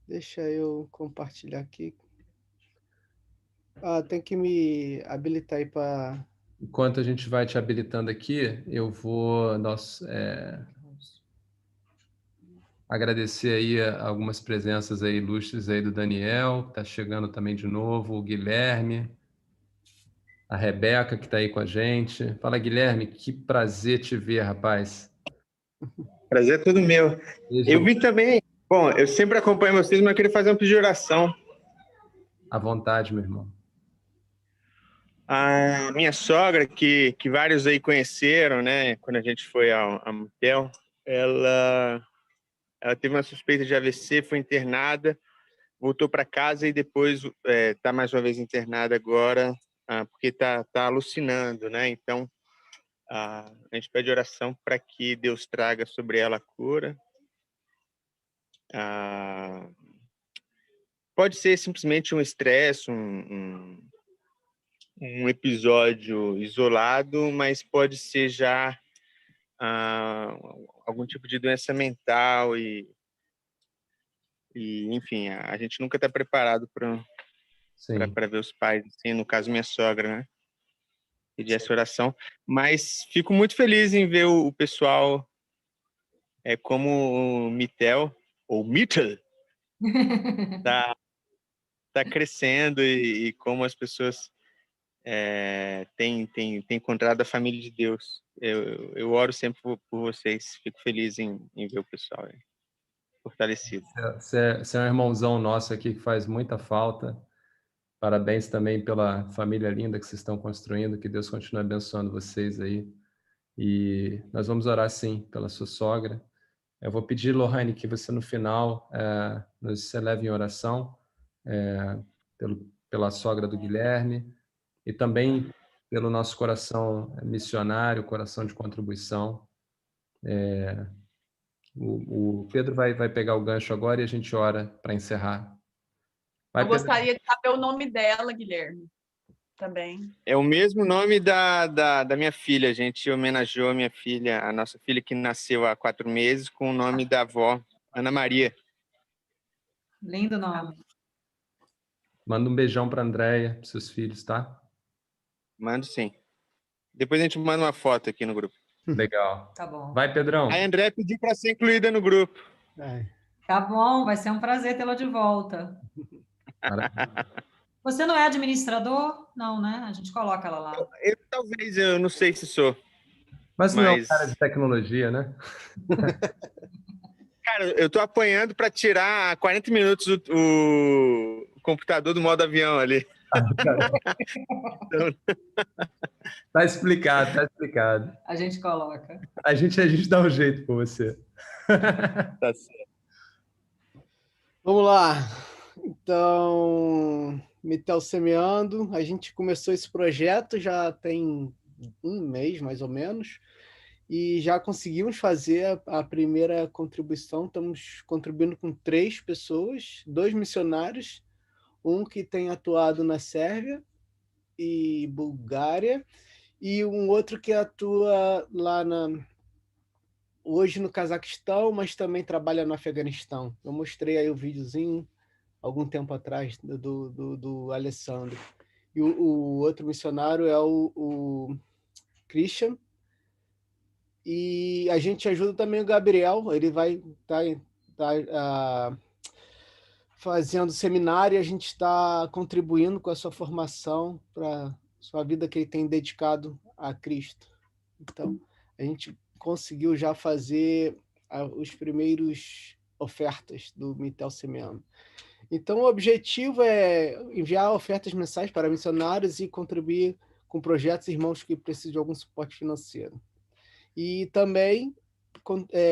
Deixa eu compartilhar aqui. Tem que me habilitar aí para... Enquanto a gente vai te habilitando aqui, eu vou agradecer aí algumas presenças aí ilustres aí do Daniel, tá chegando também de novo, o Guilherme, a Rebeca que está aí com a gente. Fala, Guilherme, que prazer te ver, rapaz. Prazer é todo meu. Eu vi também. Bom, eu sempre acompanho vocês, mas eu queria fazer um pedido de oração. À vontade, meu irmão. A minha sogra, que vários aí conheceram, né? Quando a gente foi a Mitel, ela teve uma suspeita de AVC, foi internada, voltou para casa e depois está mais uma vez internada agora, porque está alucinando, né? Então, a gente pede oração para que Deus traga sobre ela a cura. Pode ser simplesmente um estresse, um episódio isolado, mas pode ser já algum tipo de doença mental e enfim, a gente nunca está preparado para ver os pais, assim, no caso minha sogra, né? Pedir essa oração, mas fico muito feliz em ver o pessoal como o Mitel, ou Mittel, tá crescendo e como as pessoas têm encontrado a família de Deus. Eu oro sempre por vocês, fico feliz em ver o pessoal fortalecido. Você é um irmãozão nosso aqui que faz muita falta. Parabéns também pela família linda que vocês estão construindo, que Deus continue abençoando vocês aí. E nós vamos orar, sim, pela sua sogra. Eu vou pedir, Lohane, que você no final nos eleve em oração pela sogra do Guilherme e também pelo nosso coração missionário, coração de contribuição. O Pedro vai pegar o gancho agora e a gente ora para encerrar. Eu gostaria de saber o nome dela, Guilherme, também. É o mesmo nome da minha filha. A gente homenageou a minha filha, a nossa filha que nasceu há 4 meses, com o nome da avó, Ana Maria. Lindo nome. Manda um beijão para a Andréia, para seus filhos, tá? Mando sim. Depois a gente manda uma foto aqui no grupo. Legal. Tá bom. Vai, Pedrão. A Andréia pediu para ser incluída no grupo. Tá bom, vai ser um prazer tê-la de volta. Você não é administrador? Não, né? A gente coloca ela lá. Talvez, eu não sei se sou. Mas não é um cara de tecnologia, né? Cara, eu tô apanhando para tirar 40 minutos o computador do modo avião ali. Tá explicado, tá explicado. A gente coloca. A gente dá um jeito com você. Tá certo. Vamos lá. Então, Mitel Semeando, a gente começou esse projeto já tem um mês, mais ou menos, e já conseguimos fazer a primeira contribuição. Estamos contribuindo com 3 pessoas, 2 missionários, um que tem atuado na Sérvia e Bulgária, e um outro que atua lá hoje no Cazaquistão, mas também trabalha no Afeganistão. Eu mostrei aí o videozinho algum tempo atrás do Alessandro. E o outro missionário é o Christian. E a gente ajuda também o Gabriel, ele vai estar fazendo seminário, e a gente está contribuindo com a sua formação para sua vida que ele tem dedicado a Cristo. Então, a gente conseguiu já fazer os primeiros ofertas do Mitel Semeando. Então, o objetivo é enviar ofertas mensais para missionários e contribuir com projetos e irmãos que precisam de algum suporte financeiro. E também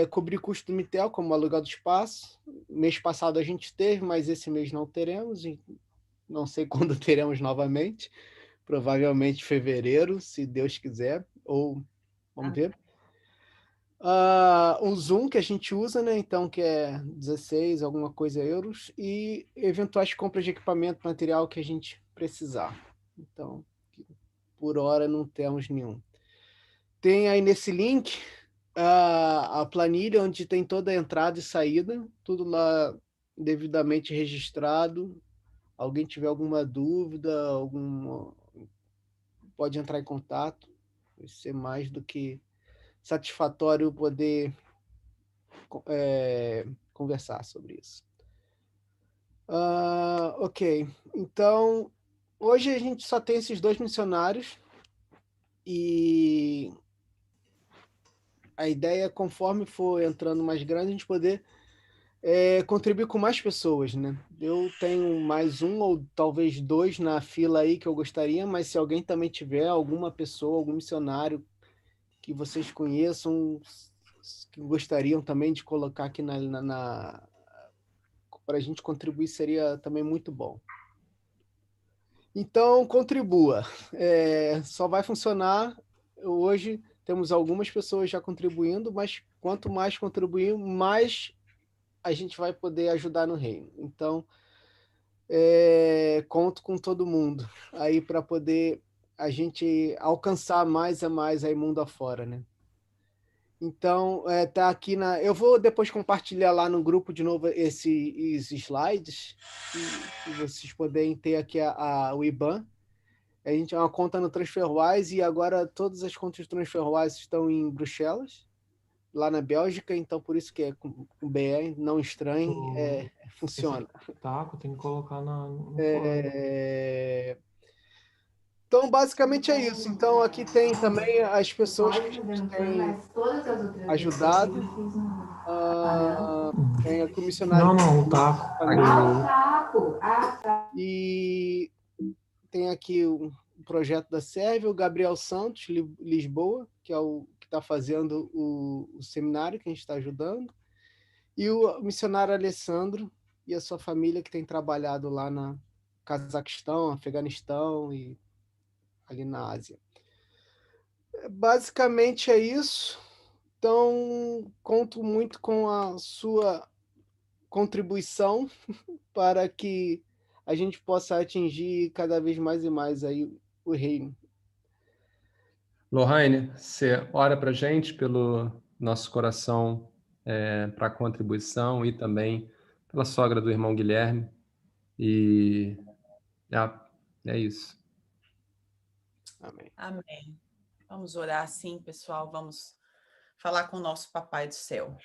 cobrir custo do Mitel, como aluguel do espaço. Mês passado a gente teve, mas esse mês não teremos, e não sei quando teremos novamente, provavelmente fevereiro, se Deus quiser, ou vamos ver. O Zoom que a gente usa, né? Então, que é 16, alguma coisa euros, e eventuais compras de equipamento, material que a gente precisar. Então, por hora não temos nenhum. Tem aí nesse link a planilha onde tem toda a entrada e saída, tudo lá devidamente registrado. Alguém tiver alguma dúvida, pode entrar em contato. Vai ser mais do que satisfatório poder conversar sobre isso. Ok, então hoje a gente só tem esses 2 missionários e a ideia, conforme for entrando mais grande, a gente poder contribuir com mais pessoas, né? Eu tenho mais 1 ou talvez 2 na fila aí que eu gostaria, mas se alguém também tiver alguma pessoa, algum missionário que vocês conheçam, que gostariam também de colocar aqui para a gente contribuir, seria também muito bom. Então, contribua. Só vai funcionar hoje. Temos algumas pessoas já contribuindo, mas quanto mais contribuir, mais a gente vai poder ajudar no reino. Então, conto com todo mundo aí para poder a gente alcançar mais a mais aí mundo afora, né? Então, tá aqui eu vou depois compartilhar lá no grupo de novo esses slides, e vocês poderem ter aqui o IBAN. A gente é uma conta no TransferWise, e agora todas as contas do TransferWise estão em Bruxelas, lá na Bélgica, então por isso que é com BR, não estranhe, funciona. Taco, tem que colocar no Então, basicamente é isso. Então, aqui tem também as pessoas que a gente tem ajudado. Tem a comissionária. Não, o taco. E tem aqui o projeto da Sérvia, o Gabriel Santos, Lisboa, que é o que está fazendo o seminário que a gente está ajudando. E o missionário Alessandro e a sua família, que tem trabalhado lá no Cazaquistão, Afeganistão e ali na Ásia. Basicamente é isso. Então, conto muito com a sua contribuição para que a gente possa atingir cada vez mais e mais aí o reino. Lohane, você ora para a gente pelo nosso coração para a contribuição, e também pela sogra do irmão Guilherme. E é isso. Amém. Amém. Vamos orar sim, pessoal. Vamos falar com o nosso Papai do Céu.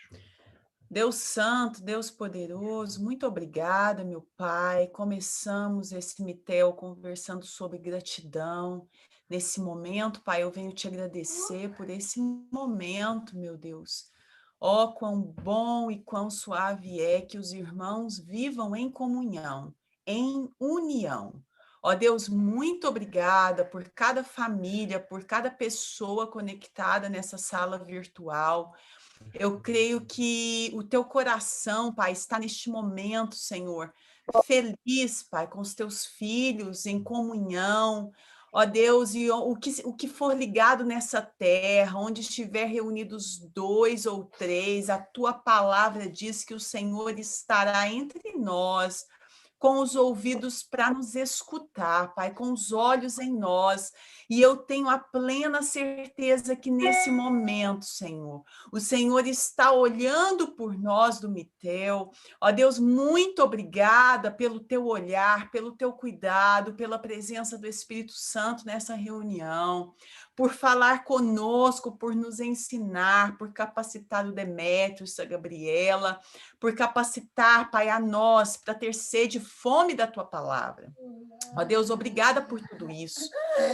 Deus Santo, Deus Poderoso, muito obrigada, meu Pai. Começamos esse Mitel conversando sobre gratidão. Nesse momento, Pai, eu venho te agradecer por esse momento, meu Deus. Ó, quão bom e quão suave é que os irmãos vivam em comunhão, em união. Ó Deus, muito obrigada por cada família, por cada pessoa conectada nessa sala virtual. Eu creio que o teu coração, Pai, está neste momento, Senhor, feliz, Pai, com os teus filhos, em comunhão. Ó Deus, e o que for ligado nessa terra, onde estiver reunidos 2 ou 3, a tua palavra diz que o Senhor estará entre nós, com os ouvidos para nos escutar, Pai, com os olhos em nós. E eu tenho a plena certeza que nesse momento, Senhor, o Senhor está olhando por nós do Mitel. Ó Deus, muito obrigada pelo teu olhar, pelo teu cuidado, pela presença do Espírito Santo nessa reunião, por falar conosco, por nos ensinar, por capacitar o Demétrio, a Gabriela, por capacitar, Pai, a nós para ter sede e fome da tua palavra. Ó Deus, obrigada por tudo isso.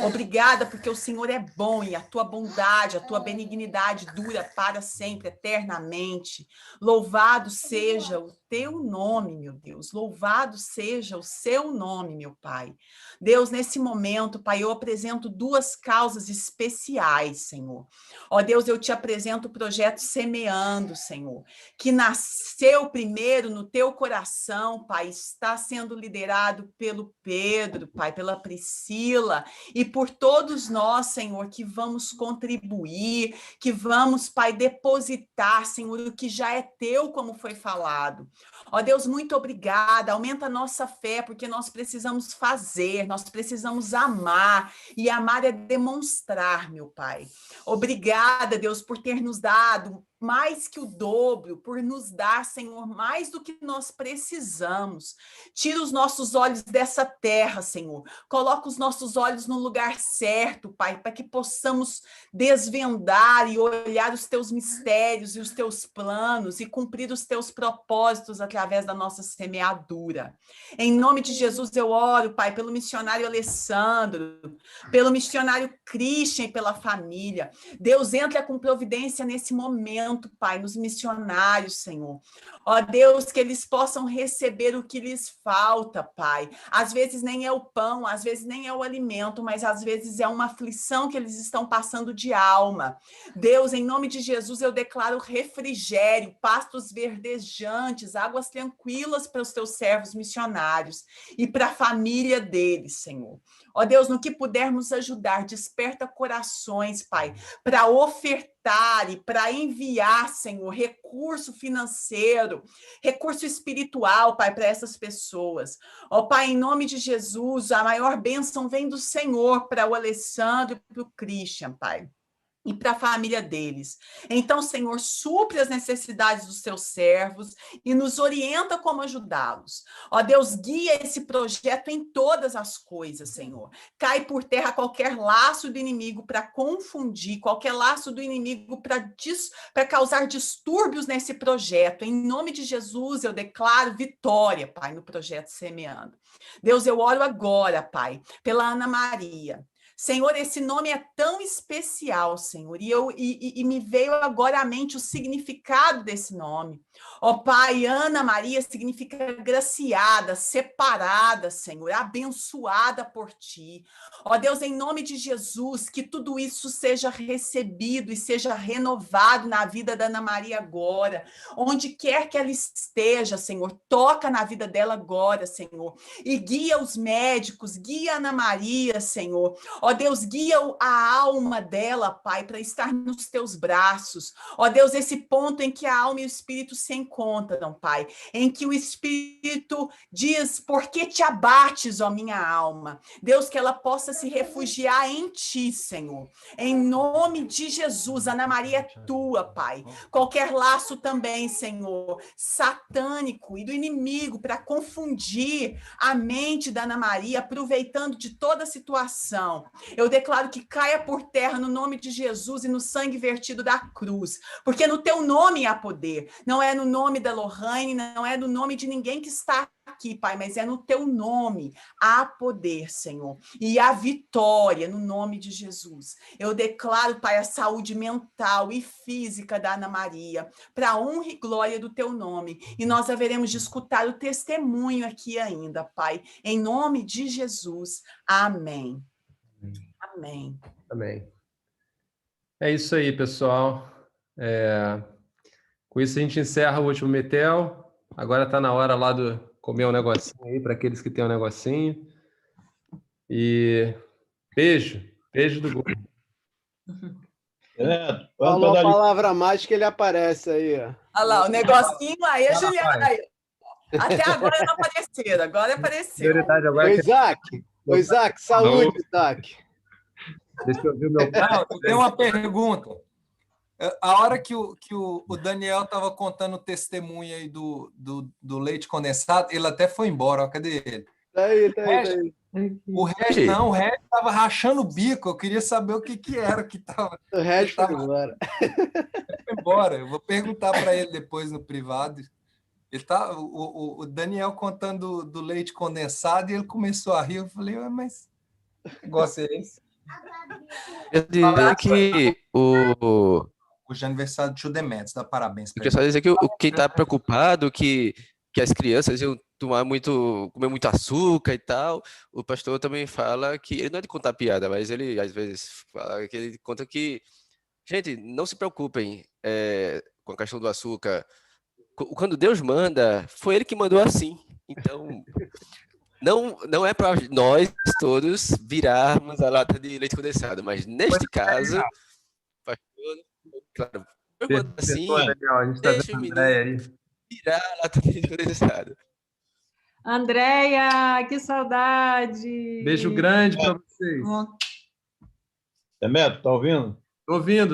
Obrigada porque o Senhor é bom e a tua bondade, a tua benignidade dura para sempre, eternamente. Louvado seja o teu nome, meu Deus. Louvado seja o seu nome, meu Pai. Deus, nesse momento, Pai, eu apresento 2 causas especiais, Senhor. Ó Deus, eu te apresento o projeto Semeando, Senhor, que nasceu primeiro no teu coração, Pai, está sendo liderado pelo Pedro, Pai, pela Priscila e por todos nós, Senhor, que vamos contribuir, que vamos, Pai, depositar, Senhor, o que já é teu, como foi falado. Ó Deus, muito obrigada, aumenta a nossa fé, porque nós precisamos fazer, nós precisamos amar, e amar é demonstrar, meu Pai. Obrigada, Deus, por ter nos dado mais que o dobro, por nos dar, Senhor, mais do que nós precisamos. Tira os nossos olhos dessa terra, Senhor. Coloca os nossos olhos no lugar certo, Pai, para que possamos desvendar e olhar os teus mistérios e os teus planos e cumprir os teus propósitos através da nossa semeadura. Em nome de Jesus eu oro, Pai, pelo missionário Alessandro, pelo missionário Christian e pela família. Deus, entra com providência nesse momento, Pai, nos missionários, Senhor. Ó Deus, que eles possam receber o que lhes falta, Pai. Às vezes nem é o pão, às vezes nem é o alimento, mas às vezes é uma aflição que eles estão passando de alma. Deus, em nome de Jesus, eu declaro refrigério, pastos verdejantes, águas tranquilas para os teus servos missionários e para a família deles, Senhor. Ó Deus, no que pudermos ajudar, desperta corações, Pai, para ofertar e para enviar, Senhor, recurso financeiro, recurso espiritual, Pai, para essas pessoas. Ó Pai, em nome de Jesus, a maior bênção vem do Senhor para o Alessandro e para o Christian, Pai, e para a família deles. Então, Senhor, supre as necessidades dos teus servos e nos orienta como ajudá-los. Ó Deus, guia esse projeto em todas as coisas, Senhor. Cai por terra qualquer laço do inimigo para confundir, qualquer laço do inimigo para causar distúrbios nesse projeto. Em nome de Jesus, eu declaro vitória, Pai, no projeto Semeando. Deus, eu oro agora, Pai, pela Ana Maria. Senhor, esse nome é tão especial, Senhor, e me veio agora à mente o significado desse nome. Ó Pai, Ana Maria significa graciada, separada, Senhor, abençoada por Ti. Ó Deus, em nome de Jesus, que tudo isso seja recebido e seja renovado na vida da Ana Maria agora. Onde quer que ela esteja, Senhor, toca na vida dela agora, Senhor, e guia os médicos, guia a Ana Maria, Senhor. Ó Deus, guia a alma dela, Pai, para estar nos teus braços. Ó Deus, esse ponto em que a alma e o espírito se encontram, Pai, em que o espírito diz: por que te abates, ó minha alma? Deus, que ela possa se refugiar em ti, Senhor. Em nome de Jesus, Ana Maria é tua, Pai. Qualquer laço também, Senhor, satânico e do inimigo para confundir a mente da Ana Maria, aproveitando de toda a situação. Eu declaro que caia por terra no nome de Jesus e no sangue vertido da cruz, porque no teu nome há poder, não é no nome da Lohane, não é no nome de ninguém que está aqui, Pai, mas é no teu nome há poder, Senhor, e há vitória no nome de Jesus. Eu declaro, Pai, a saúde mental e física da Ana Maria, para a honra e glória do teu nome, e nós haveremos de escutar o testemunho aqui ainda, Pai, em nome de Jesus. Amém. Amém. Amém. É isso aí, pessoal. Com isso a gente encerra o último Mitel. Agora está na hora lá do comer um negocinho aí, para aqueles que têm um negocinho. E Beijo. Beijo do Gordo. Falou a palavra mágica, ele aparece aí, ó. Olha lá, o negocinho aí, a Juliana. Aí. Até agora não apareceram, agora apareceu. Prioridade agora Ô, é que... Isaac, saúde, Isaac. Deixa eu ver o meu pai. Não, eu tenho uma pergunta. A hora que o Daniel estava contando o testemunho aí do leite condensado, ele até foi embora. Ó, cadê ele? Tá aí. O Regis não, o Regis estava rachando o bico. Eu queria saber o que era que estava. O Regis foi embora. Foi embora. Eu vou perguntar para ele depois no privado. Ele tá, o Daniel contando do leite condensado e ele começou a rir. Eu falei, mas que negócio é esse? Eu diria que Hoje é aniversário de Tio Demetrius, dá parabéns eu para queria só ele. dizer que quem está preocupado que as crianças iam comer muito açúcar e tal, o pastor também fala que ele não é de contar piada, mas ele às vezes fala que ele conta que, gente, não se preocupem com a questão do açúcar. Quando Deus manda, foi ele que mandou assim. Então, não é para nós todos virarmos a lata de leite condensado, mas neste caso, pastor, claro, Deus manda assim, Daniel, a gente está deixa o vendo a Andréia aí. virar a lata de leite condensado. Andréia, que saudade! Beijo grande para vocês. Demetrio, tá ouvindo?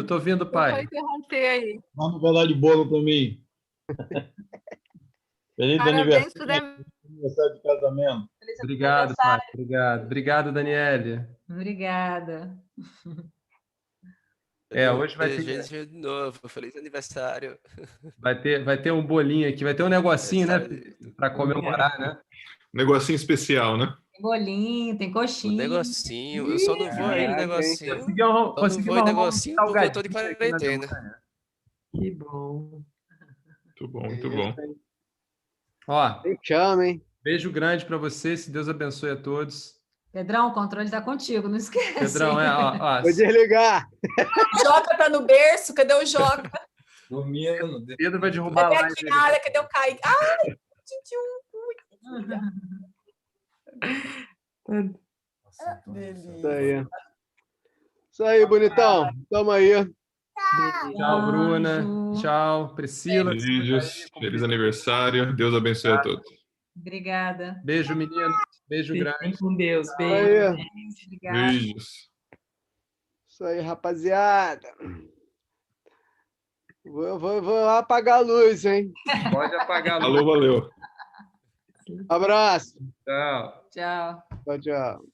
Tô ouvindo, pai. Vou interromper aí. Vamos pedalar de bolo para mim. Feliz Parabéns pro aniversário de casamento. Obrigado, pai. Obrigado, Daniele. Obrigada. Hoje vai ter... Desejo de novo, feliz aniversário. Vai ter um bolinho aqui, vai ter um negocinho, né? Para comemorar, né? Negocinho especial, né? Tem bolinho, tem coxinha. Um negocinho, eu só não vou aí no negocinho. Conseguimos no negocinho porque eu tô de quarentena. Que bom. Muito bom, muito bom. Ó, chama, hein? Beijo grande para você, se Deus abençoe a todos. Pedrão, o controle está contigo, não esquece. Pedrão, Vou desligar. Joca tá no berço, cadê o Joca? Dormindo. Pedro vai derrubar Cadê a a live. Kiara? Cadê o Kaique? Ai, Isso aí. Isso aí, bonitão. Tamo aí. Tchau, Bruna. Tchau, Priscila. Beijos. Feliz aniversário. Deus abençoe a todos. Obrigada. Beijo, meninos. Beijo grande. Fiquem com Deus. Isso Beijo. aí. Obrigada. Beijos. Isso aí, rapaziada. Vou apagar a luz, hein? Pode apagar a luz. Alô, valeu. Abraço. Tchau. Tchau. Tchau.